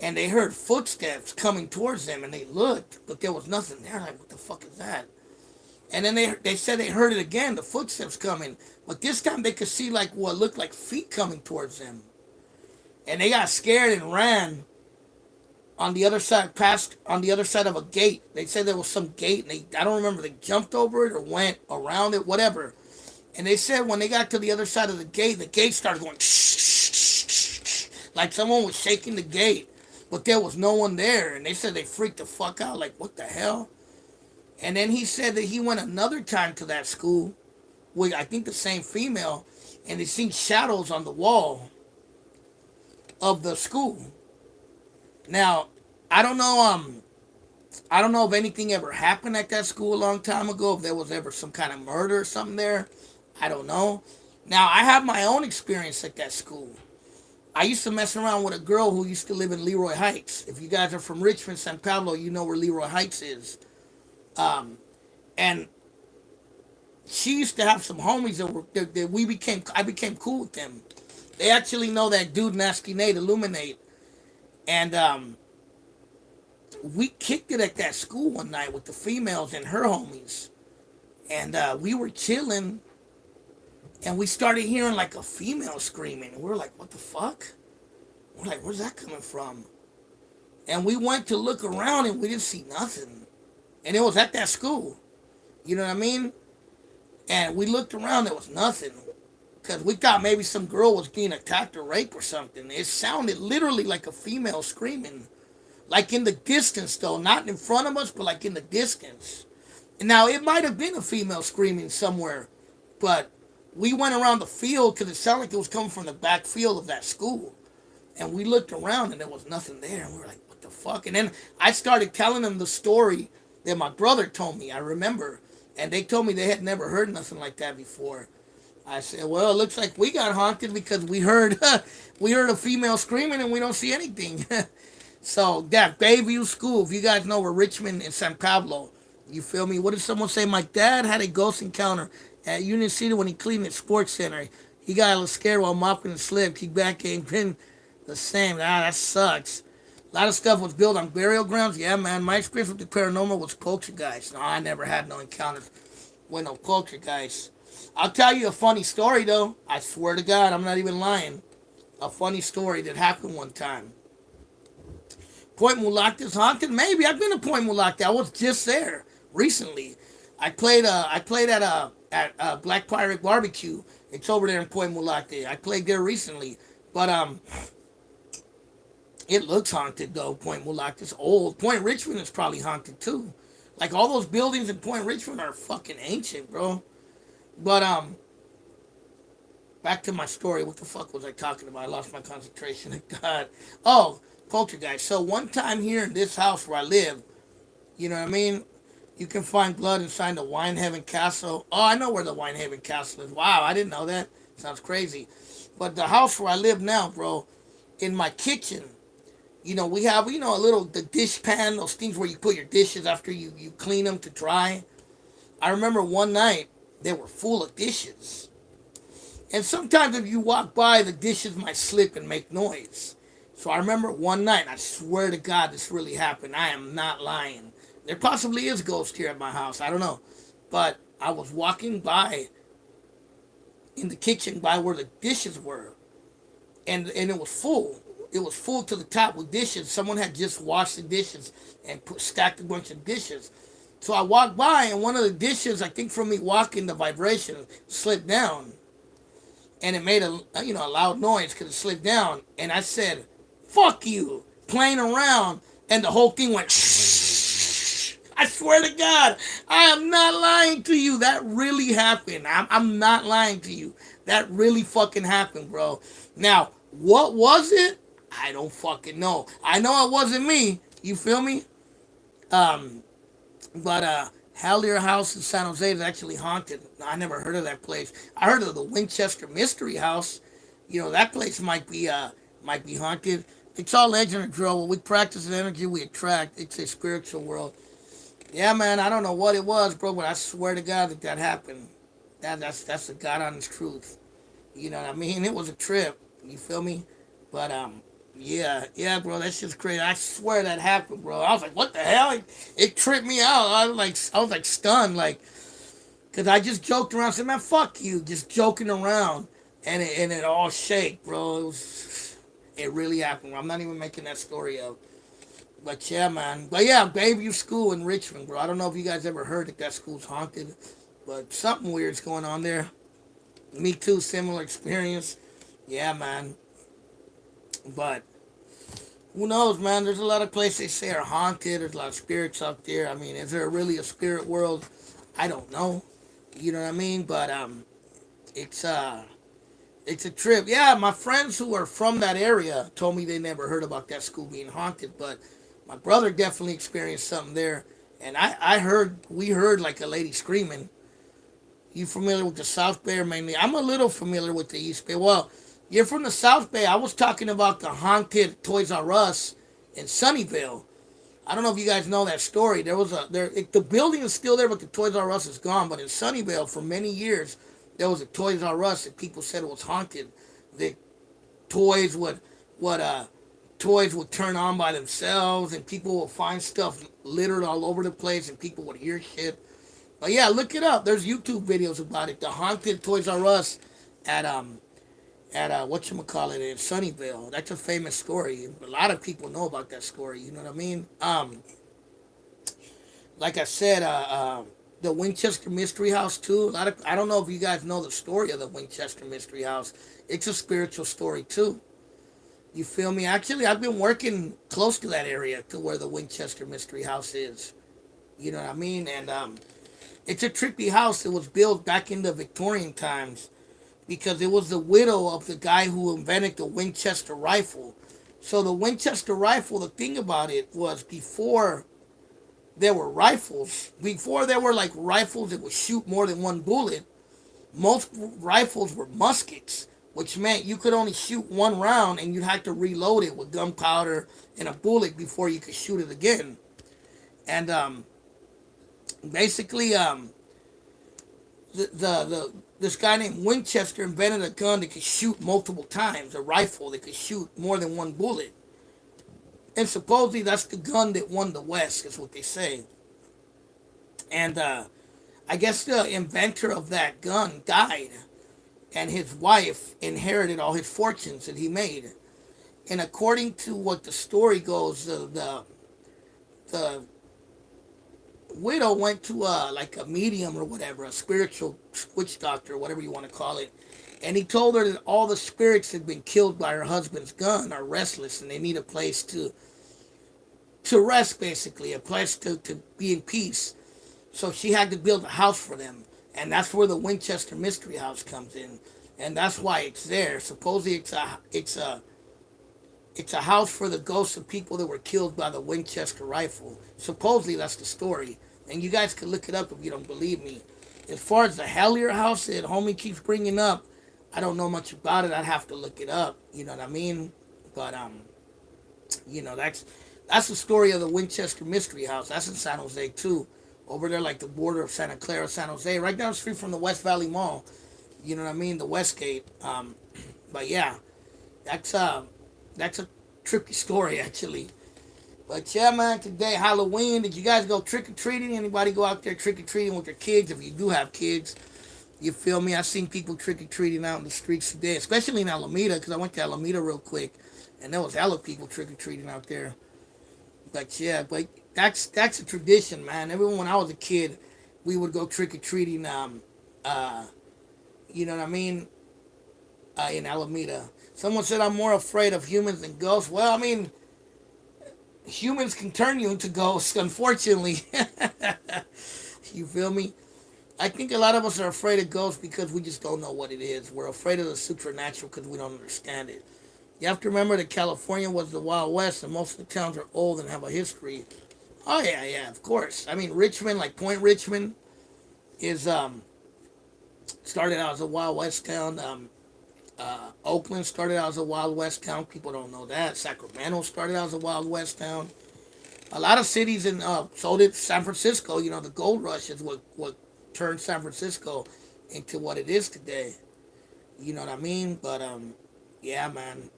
and they heard footsteps coming towards them and they looked, but there was nothing there. Like, what the fuck is that? And then they said they heard it again, the footsteps coming. But this time they could see like what looked like feet coming towards them. And they got scared and ran on the other side, past on the other side of a gate. They said there was some gate, and I don't remember, they jumped over it or went around it, whatever. And they said when they got to the other side of the gate started going like someone was shaking the gate, but there was no one there. And they said they freaked the fuck out, like what the hell? And then he said that he went another time to that school with I think the same female, and they seen shadows on the wall of the school. Now, I don't know if anything ever happened at that school a long time ago, if there was ever some kind of murder or something there. I don't know. Now, I have my own experience at that school. I used to mess around with a girl who used to live in Leroy Heights. If you guys are from Richmond, San Pablo, you know where Leroy Heights is. And she used to have some homies I became cool with them. They actually know that dude Nasty Nate Illuminate. And we kicked it at that school one night with the females and her homies. And we were chilling and we started hearing like a female screaming. And we were like, what the fuck? We're like, where's that coming from? And we went to look around and we didn't see nothing. And it was at that school. You know what I mean? And we looked around, there was nothing. Because we thought maybe some girl was being attacked or raped or something. It sounded literally like a female screaming. Like in the distance, though. Not in front of us, but like in the distance. And now, it might have been a female screaming somewhere. But we went around the field because it sounded like it was coming from the back field of that school. And we looked around and there was nothing there. And we were like, what the fuck? And then I started telling them the story that my brother told me. I remember. And they told me they had never heard nothing like that before. I said, well, it looks like we got haunted because we heard a female screaming and we don't see anything. So, that Bayview School, if you guys know where Richmond and San Pablo, you feel me? What did someone say? My dad had a ghost encounter at Union City when he cleaned at Sports Center. He got a little scared while mopping and slipped. He back ain't been the same. That sucks. A lot of stuff was built on burial grounds. Yeah, man, my experience with the paranormal was poltergeist. No, I never had no encounters with no poltergeist. I'll tell you a funny story, though. I swear to God, I'm not even lying. A funny story that happened one time. Point Mulak is haunted? Maybe. I've been to Point Mulak. I was just there recently. I played at Black Pirate Barbecue. It's over there in Point Mulak. I played there recently. But it looks haunted, though. Point Mulak is old. Point Richmond is probably haunted, too. Like, all those buildings in Point Richmond are fucking ancient, bro. But back to my story. What the fuck was I talking about? I lost my concentration. God. Oh, poltergeist. So one time here in this house where I live, you know what I mean? You can find blood inside the Winehaven Castle. Oh, I know where the Winehaven Castle is. Wow, I didn't know that. Sounds crazy. But the house where I live now, bro, in my kitchen, you know, we have, the dish pan, those things where you put your dishes after you clean them to dry. I remember one night, they were full of dishes. And sometimes if you walk by, the dishes might slip and make noise. So I remember one night, I swear to God this really happened. I am not lying. There possibly is ghosts here at my house. I don't know. But I was walking by in the kitchen by where the dishes were. And it was full. It was full to the top with dishes. Someone had just washed the dishes and stacked a bunch of dishes. So I walked by, and one of the dishes, I think from me walking, the vibration slipped down. And it made a loud noise because it slipped down. And I said, fuck you, playing around. And the whole thing went I swear to God, I am not lying to you. That really happened. I'm not lying to you. That really fucking happened, bro. Now, what was it? I don't fucking know. I know it wasn't me. You feel me? Um, but Hallier House in San Jose is actually haunted. I never heard of that place. I heard of the Winchester Mystery House. You know that place might be haunted. It's all legend and drill. When we practice the energy we attract. It's a spiritual world. Yeah, man. I don't know what it was, bro, but I swear to God that that happened. That's the God honest truth. You know what I mean? It was a trip. You feel me? But yeah, bro, that's just crazy. I swear that happened, bro. I was like, what the hell? It tripped me out. I was like stunned, like, cause I just joked around, said, man, fuck you, just joking around, and it all shake, bro. It really happened. I'm not even making that story up. But yeah, man. But yeah, Bayview School in Richmond, bro. I don't know if you guys ever heard that school's haunted, but something weird's going on there. Me too, similar experience. Yeah, man. But who knows, man? There's a lot of places they say are haunted. There's a lot of spirits out there. I mean, is there really a spirit world? I don't know. You know what I mean? But it's it's a trip. Yeah, my friends who are from that area told me they never heard about that school being haunted, but my brother definitely experienced something there. And I heard, we heard like a lady screaming. You familiar with the South Bay or mainly? I'm a little familiar with the East Bay. Well, you're from the South Bay. I was talking about the haunted Toys R Us in Sunnyvale. I don't know if you guys know that story. There was a there it, the building is still there, but the Toys R Us is gone. But in Sunnyvale, for many years, there was a Toys R Us that people said it was haunted. The toys would toys would turn on by themselves, and people would find stuff littered all over the place, and people would hear shit. But yeah, look it up. There's YouTube videos about it. The haunted Toys R Us at whatchamacallit in Sunnyvale. That's a famous story. A lot of people know about that story. You know what I mean? Like I said, the Winchester Mystery House too. A lot of I don't know if you guys know the story of the Winchester Mystery House. It's a spiritual story too. You feel me? Actually, I've been working close to that area to where the Winchester Mystery House is. You know what I mean? And it's a trippy house. It was built back in the Victorian times because it was the widow of the guy who invented the Winchester rifle. So the Winchester rifle, the thing about it was before there were rifles, before there were like rifles that would shoot more than one bullet, most rifles were muskets, which meant you could only shoot one round and you'd have to reload it with gunpowder and a bullet before you could shoot it again. And basically, the this guy named Winchester invented a gun that could shoot multiple times, a rifle that could shoot more than one bullet. And supposedly that's the gun that won the West, is what they say. And I guess the inventor of that gun died, and his wife inherited all his fortunes that he made. And according to what the story goes, the widow went to like a medium or whatever, a spiritual witch doctor, whatever you want to call it, and he told her that all the spirits had been killed by her husband's gun are restless and they need a place to rest, basically a place to be in peace. So she had to build a house for them, and that's where the Winchester Mystery House comes in, and that's why it's there. Supposedly it's a house for the ghosts of people that were killed by the Winchester rifle. Supposedly that's the story. And you guys can look it up if you don't believe me. As far as the Hellier house that homie keeps bringing up, I don't know much about it. I'd have to look it up. You know what I mean? But you know, that's the story of the Winchester Mystery House. That's in San Jose too. Over there like the border of Santa Clara, San Jose, right down the street from the West Valley Mall. You know what I mean? The Westgate. But yeah, that's that's a trippy story actually. But yeah, man, today Halloween. Did you guys go trick or treating? Anybody go out there trick or treating with their kids? If you do have kids, you feel me? I've seen people trick or treating out in the streets today, especially in Alameda, because I went to Alameda real quick, and there was hella people trick or treating out there. But yeah, but that's a tradition, man. Everyone when I was a kid, we would go trick or treating. Uh, you know what I mean? In Alameda. Someone said I'm more afraid of humans than ghosts. Well, I mean, Humans can turn you into ghosts, unfortunately. You feel me? I think a lot of us are afraid of ghosts because we just don't know what it is. We're afraid of the supernatural because we don't understand it. You have to remember that California was the Wild West, and most of the towns are old and have a history. Oh yeah, yeah, of course. I mean, Richmond, like Point Richmond, is started out as a Wild West town. Oakland started out as a Wild West town. People don't know that. Sacramento started out as a Wild West town. A lot of cities in so did San Francisco. You know, the gold rush is what turned San Francisco into what it is today. You know what I mean? But yeah, man,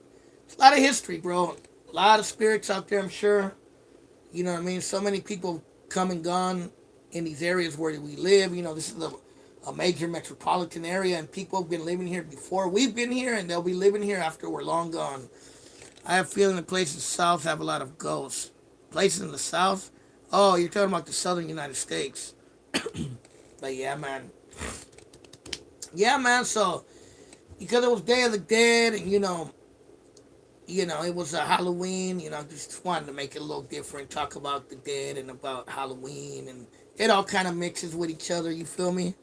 it's a lot of history, bro. A lot of spirits out there, I'm sure. You know what I mean? So many people come and gone in these areas where we live. You know, this is a major metropolitan area, and people have been living here before we've been here, and they'll be living here after we're long gone. I have a feeling the places in the South have a lot of ghosts. Places in the South? Oh, you're talking about the Southern United States. But yeah, man. Yeah, man. So because it was Day of the Dead, and it was a Halloween. Just wanted to make it a little different. Talk about the dead and about Halloween, and it all kind of mixes with each other. You feel me?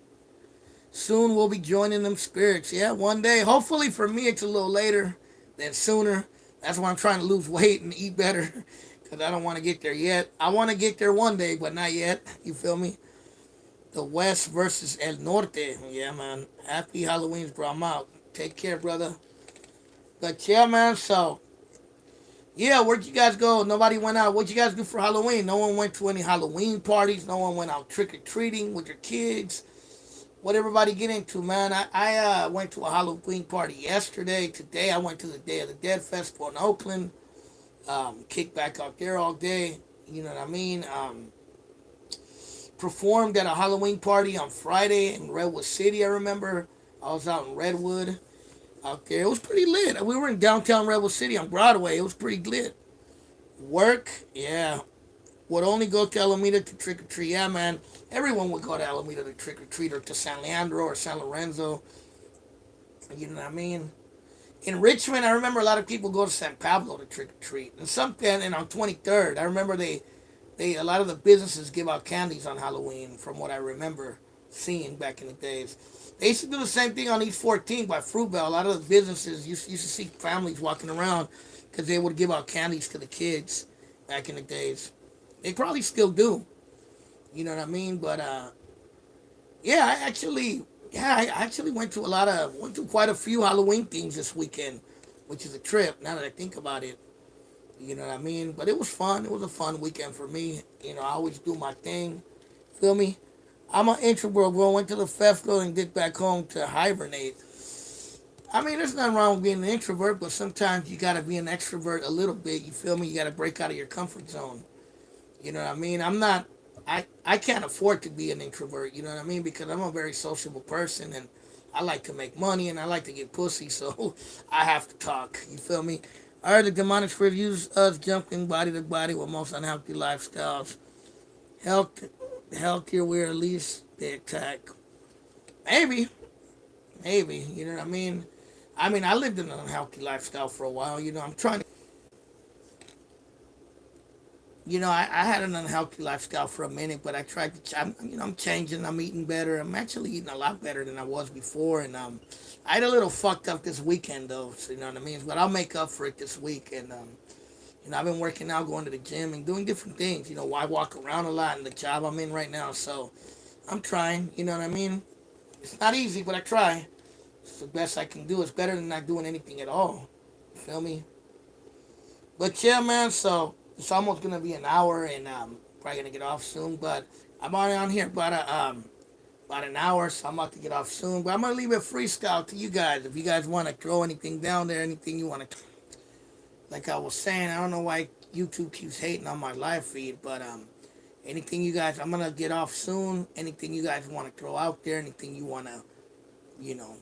Soon we'll be joining them spirits. Yeah, one day. Hopefully for me, it's a little later than sooner. That's why I'm trying to lose weight and eat better, because I don't want to get there yet. I want to get there one day, but not yet. You feel me? The West versus El Norte. Yeah, man. Happy Halloween's, bro. I'm out. Take care, brother. But yeah, man. So yeah, where'd you guys go? Nobody went out. What'd you guys do for Halloween? No one went to any Halloween parties. No one went out trick or treating with your kids. What everybody get into, man? I went to a Halloween party yesterday. Today I went to the Day of the Dead Festival in Oakland. Kicked back out there all day. You know what I mean? Performed at a Halloween party on Friday in Redwood City. I remember I was out in Redwood out there. It was pretty lit. We were in downtown Redwood City on Broadway. It was pretty lit. Work, yeah. Would only go to Alameda to trick or treat. Yeah, man. Everyone would go to Alameda to trick or treat, or to San Leandro or San Lorenzo. You know what I mean? In Richmond, I remember a lot of people go to San Pablo to trick or treat. And on 23rd, I remember they a lot of the businesses give out candies on Halloween, from what I remember seeing back in the days. They used to do the same thing on East 14th by Fruitvale. A lot of the businesses used to see families walking around because they would give out candies to the kids back in the days. They probably still do. You know what I mean? But yeah, I actually went to quite a few Halloween things this weekend, which is a trip. Now that I think about it, you know what I mean? But it was fun. It was a fun weekend for me. I always do my thing. Feel me? I'm an introvert, bro. Went to the festival and get back home to hibernate. I mean, there's nothing wrong with being an introvert, but sometimes you gotta be an extrovert a little bit. You feel me? You gotta break out of your comfort zone. You know what I mean? I'm not. I can't afford to be an introvert. You know what I mean? Because I'm a very sociable person, and I like to make money, and I like to get pussy. So I have to talk. You feel me? I heard the demonic spirit use us jumping body to body with most unhealthy lifestyles. Health, healthier we're at least they attack. Maybe, maybe. You know what I mean? I lived in an unhealthy lifestyle for a while. I'm trying to. I had an unhealthy lifestyle for a minute, but I tried to. I'm changing. I'm eating better. I'm actually eating a lot better than I was before, and I had a little fucked up this weekend though. So you know what I mean. But I'll make up for it this week, and I've been working out, going to the gym, and doing different things. I walk around a lot in the job I'm in right now, so I'm trying. You know what I mean. It's not easy, but I try. It's the best I can do. It's better than not doing anything at all. You feel me? But yeah, man. So it's almost gonna be an hour, and probably gonna get off soon. But I'm already on here about an hour, so I'm about to get off soon. But I'm gonna leave it freestyle to you guys. If you guys want to throw anything down there, anything you want to, like I was saying, I don't know why YouTube keeps hating on my live feed, but anything you guys, I'm gonna get off soon. Anything you guys want to throw out there, anything you want to, you know,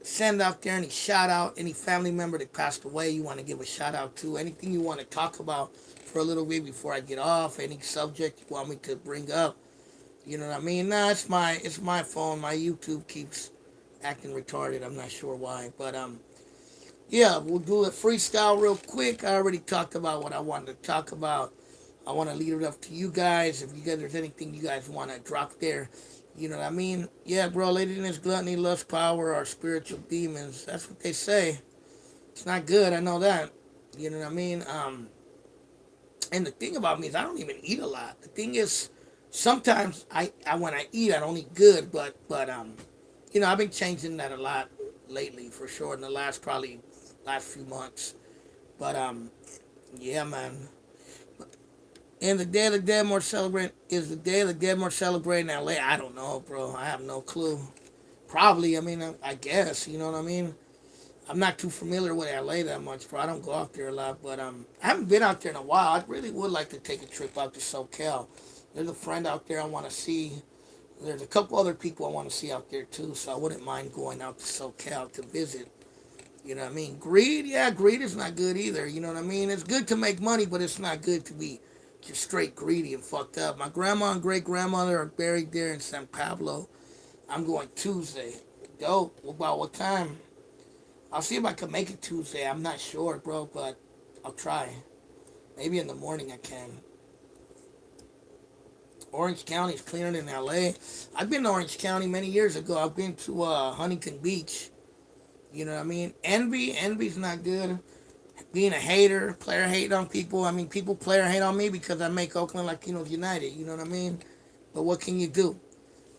send out there, any shout out, any family member that passed away you want to give a shout out to, anything you want to talk about for a little bit before I get off, any subject you want me to bring up, you know what I mean? Nah, it's my phone. My YouTube keeps acting retarded. I'm not sure why, but yeah, we'll do a freestyle real quick. I already talked about what I wanted to talk about. I want to leave it up to you guys. If you guys, there's anything you guys want to drop there, you know what I mean? Yeah, bro, laziness, gluttony, lust, power are spiritual demons. That's what they say. It's not good. I know that. You know what I mean? And the thing about me is I don't even eat a lot. The thing is, sometimes I when I eat, I don't eat good, but you know, I've been changing that a lot lately for sure in the last probably last few months. But yeah, man. And the Day of the Dead more celebrate is the Day of the Dead more celebrated in LA. I don't know, bro. I have no clue. Probably. I mean, I guess. You know what I mean? I'm not too familiar with LA that much, bro. I don't go out there a lot, but I haven't been out there in a while. I really would like to take a trip out to SoCal. There's a friend out there I want to see. There's a couple other people I want to see out there too, so I wouldn't mind going out to SoCal to visit. You know what I mean? Greed, yeah, greed is not good either. You know what I mean? It's good to make money, but it's not good to be just straight greedy and fucked up. My grandma and great grandmother are buried there in San Pablo. I'm going Tuesday. Dope. About what time? I'll see if I can make it Tuesday. I'm not sure, bro, but I'll try. Maybe in the morning I can. Orange County is cleaner than LA. I've been to Orange County many years ago. I've been to Huntington Beach. You know what I mean? Envy's not good. Being a hater, player hate on people. I mean, people player hate on me because I make Oakland Latinos United. You know what I mean? But what can you do?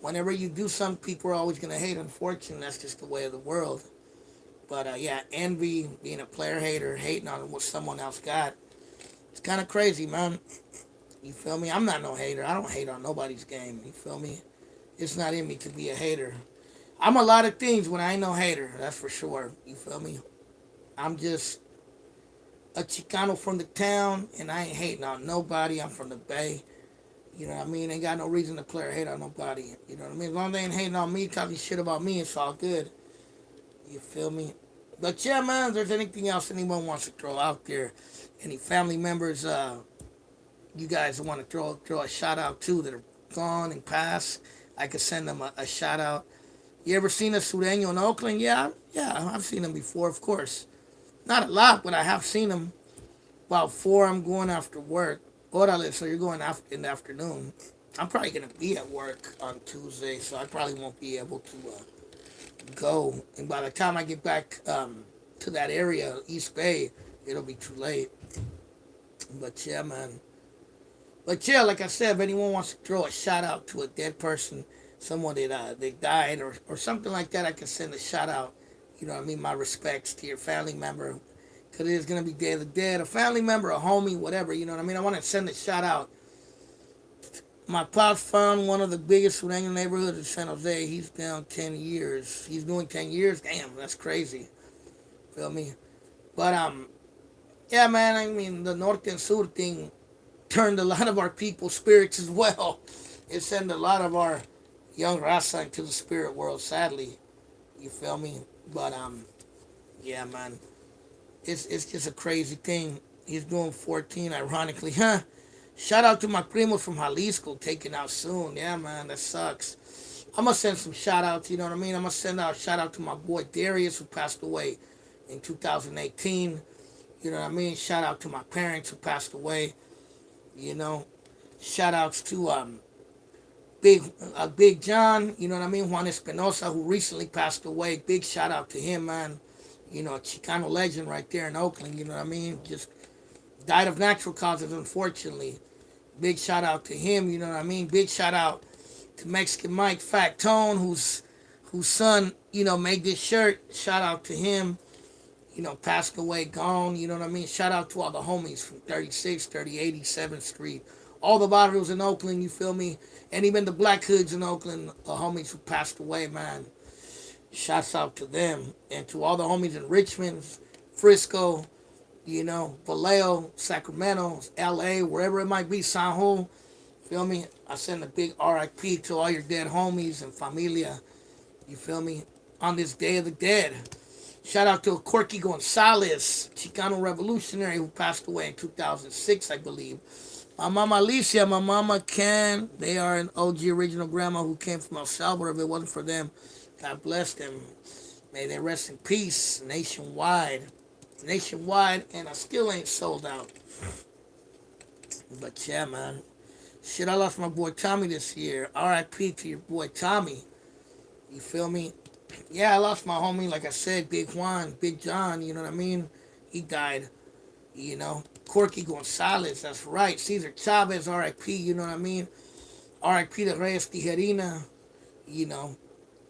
Whenever you do something, people are always going to hate. Unfortunately, that's just the way of the world. But yeah, envy, being a player hater, hating on what someone else got. It's kind of crazy, man. You feel me? I'm not no hater. I don't hate on nobody's game. You feel me? It's not in me to be a hater. I'm a lot of things when I ain't no hater. That's for sure. You feel me? I'm just a Chicano from the town, and I ain't hating on nobody. I'm from the Bay. You know what I mean? Ain't got no reason to play or hate on nobody. You know what I mean? As long as they ain't hating on me, talking shit about me, it's all good. You feel me? But yeah, man, if there's anything else anyone wants to throw out there, any family members you guys want to throw a shout out to that are gone and passed, I could send them a shout out. You ever seen a Sureño in Oakland? Yeah, I've seen them before, of course. Not a lot, but I have seen them. About four, I'm going after work. Orale, so you're going after in the afternoon. I'm probably gonna be at work on Tuesday, so I probably won't be able to go. And by the time I get back to that area, East Bay, it'll be too late. But yeah, man. But yeah, like I said, if anyone wants to throw a shout out to a dead person, someone that they died or something like that, I can send a shout out. You know what I mean? My respects to your family member. Because it is going to be Day of the Dead. A family member, a homie, whatever. You know what I mean? I want to send a shout out. My pops found one of the biggest Sureño neighborhoods in San Jose. He's down 10 years. He's doing 10 years? Damn, that's crazy. Feel me? But, yeah, man, I mean, the Norte and Sur thing turned a lot of our people's spirits as well. It sent a lot of our young raza into the spirit world, sadly. You feel me? But, yeah, man. It's just a crazy thing. He's doing 14, ironically, huh? Shout out to my primos from Jalisco taking out soon. Yeah, man, that sucks. I'm gonna send some shout outs, you know what I mean? I'm gonna send out a shout out to my boy Darius who passed away in 2018. You know what I mean? Shout out to my parents who passed away. You know, shout outs to Big John. You know what I mean? Juan Espinosa who recently passed away. Big shout out to him, man. You know, a Chicano legend right there in Oakland. You know what I mean? Just died of natural causes, unfortunately. Big shout out to him. You know what I mean? Big shout out to Mexican Mike Fat Tone, whose son, you know, made this shirt. Shout out to him. You know, passed away, gone. You know what I mean? Shout out to all the homies from 36, 30, 87th Street. All the barrios in Oakland, you feel me? And even the black hoods in Oakland, the homies who passed away, man. Shouts out to them. And to all the homies in Richmond, Frisco, you know, Vallejo, Sacramento, LA, wherever it might be, San Juan. Feel me? I send a big RIP to all your dead homies and familia. You feel me? On this Day of the Dead. Shout out to Corky Gonzalez, Chicano revolutionary who passed away in 2006, I believe. My mama Alicia, my mama Ken, they are an OG original grandma who came from El Salvador. If it wasn't for them, God bless them. May they rest in peace nationwide. Nationwide, and I still ain't sold out. But yeah, man. Shit, I lost my boy Tommy this year. R.I.P. to your boy Tommy. You feel me? Yeah, I lost my homie, like I said, Big Juan, Big John, you know what I mean? He died, you know. Corky Gonzalez, that's right. Cesar Chavez, R.I.P., you know what I mean? R.I.P. to Reyes Tijerina, you know.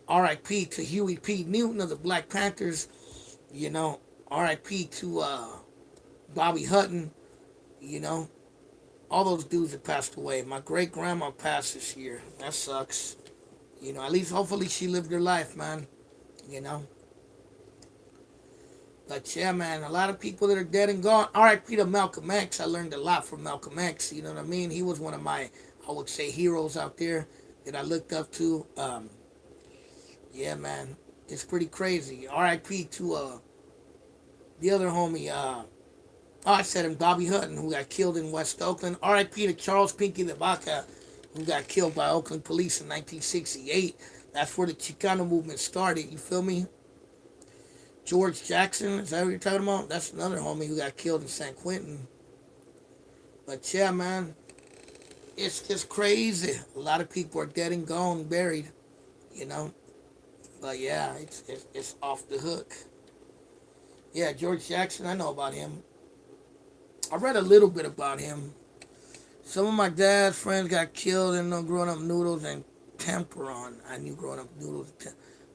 R.I.P. to Huey P. Newton of the Black Panthers, you know. R.I.P. to Bobby Hutton, you know. All those dudes that passed away. My great grandma passed this year. That sucks. You know, at least hopefully she lived her life, man. You know. But yeah, man, a lot of people that are dead and gone. R.I.P. to Malcolm X. I learned a lot from Malcolm X. You know what I mean? He was one of my, I would say, heroes out there that I looked up to. Yeah, man, it's pretty crazy. R.I.P. to the other homie. I said him, Bobby Hutton, who got killed in West Oakland. R.I.P. to Charles Pinky the Vaca, who got killed by Oakland police in 1968. That's where the Chicano movement started. You feel me? George Jackson, is that what you're talking about? That's another homie who got killed in San Quentin. But yeah, man, it's just crazy. A lot of people are dead and gone, buried, you know. But yeah, it's off the hook. Yeah, George Jackson, I know about him. I read a little bit about him. Some of my dad's friends got killed in growing up noodles and Temperon. I knew growing up noodles.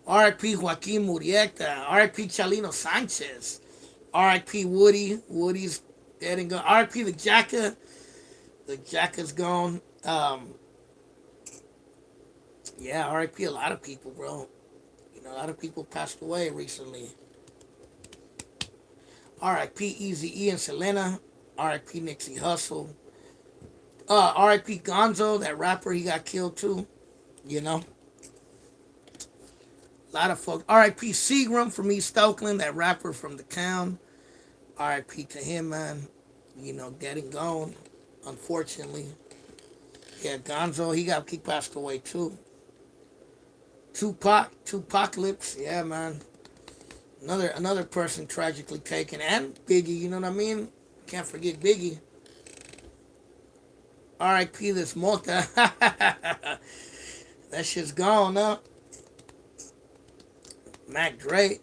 R.I.P. Joaquin Murieta. R.I.P. Chalino Sanchez. R.I.P. Woody. Woody's dead and gone. R.I.P. the Jacka. The Jacka's gone. Yeah, R.I.P. a lot of people, bro. You know, a lot of people passed away recently. R.I.P. Easy E and Selena. R.I.P. Nixie Hustle. R.I.P. Gonzo, that rapper, he got killed too. You know, a lot of folks. R.I.P. Seagram from East Oakland, that rapper from the town. R.I.P. to him, man. You know, dead and gone, unfortunately. Yeah, Gonzo, he passed away too. Tupacalypse, yeah, man. Another person tragically taken, and Biggie. You know what I mean? Can't forget Biggie. R.I.P. this Mota. That shit's gone now. Mac Dre,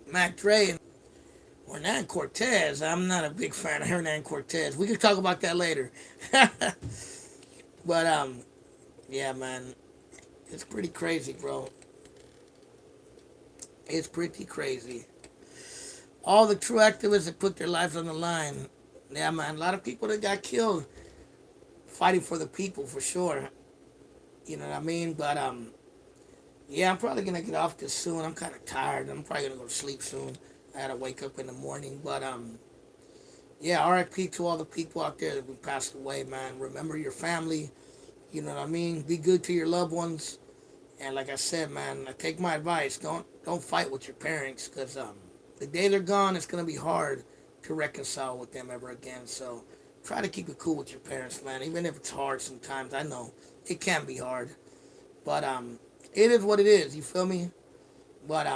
Hernan Cortez. I'm not a big fan of Hernan Cortez. We can talk about that later. But yeah, man, it's pretty crazy, bro. It's pretty crazy. All the true activists that put their lives on the line. Yeah, man, a lot of people that got killed fighting for the people, for sure. You know what I mean? But yeah, I'm probably gonna get off this soon. I'm kind of tired. I'm probably gonna go to sleep soon. I gotta wake up in the morning. But yeah, R.I.P. to all the people out there that we passed away, man. Remember your family. You know what I mean? Be good to your loved ones. And like I said, man, I take my advice. Don't fight with your parents, because the day they're gone, it's gonna be hard to reconcile with them ever again. So try to keep it cool with your parents, man. Even if it's hard sometimes. I know it can be hard, but it is what it is. You feel me? But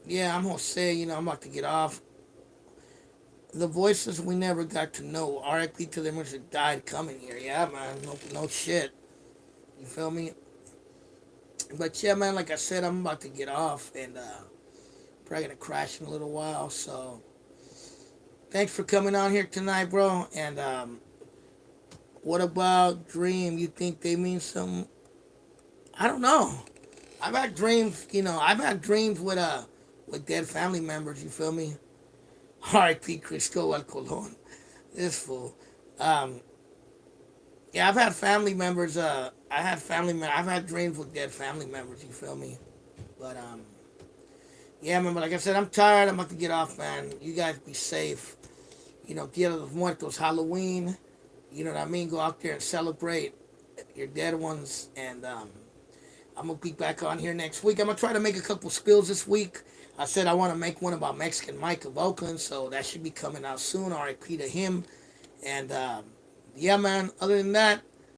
yeah, I'm gonna say, you know, I'm about to get off. The voices we never got to know. R.I.P. to them which died coming here. Yeah, man. No shit. You feel me? But yeah, man, like I said, I'm about to get off and probably gonna crash in a little while. So thanks for coming on here tonight, bro. And what about Dream? You think they mean some? I don't know. I've had dreams, you know. I've had dreams with dead family members. You feel me? R.I.P. Cristóbal Colon. This fool. Um, yeah, I've had family members. I've had dreams with dead family members. You feel me? But yeah, man. But like I said, I'm tired. I'm about to get off, man. You guys be safe. You know, Dia de los Muertos, Halloween. You know what I mean? Go out there and celebrate your dead ones. And I'm going to be back on here next week. I'm going to try to make a couple spills this week. I said I want to make one about Mexican Mike of Oakland, so that should be coming out soon. R.I.P. to him. And yeah, man, other than that,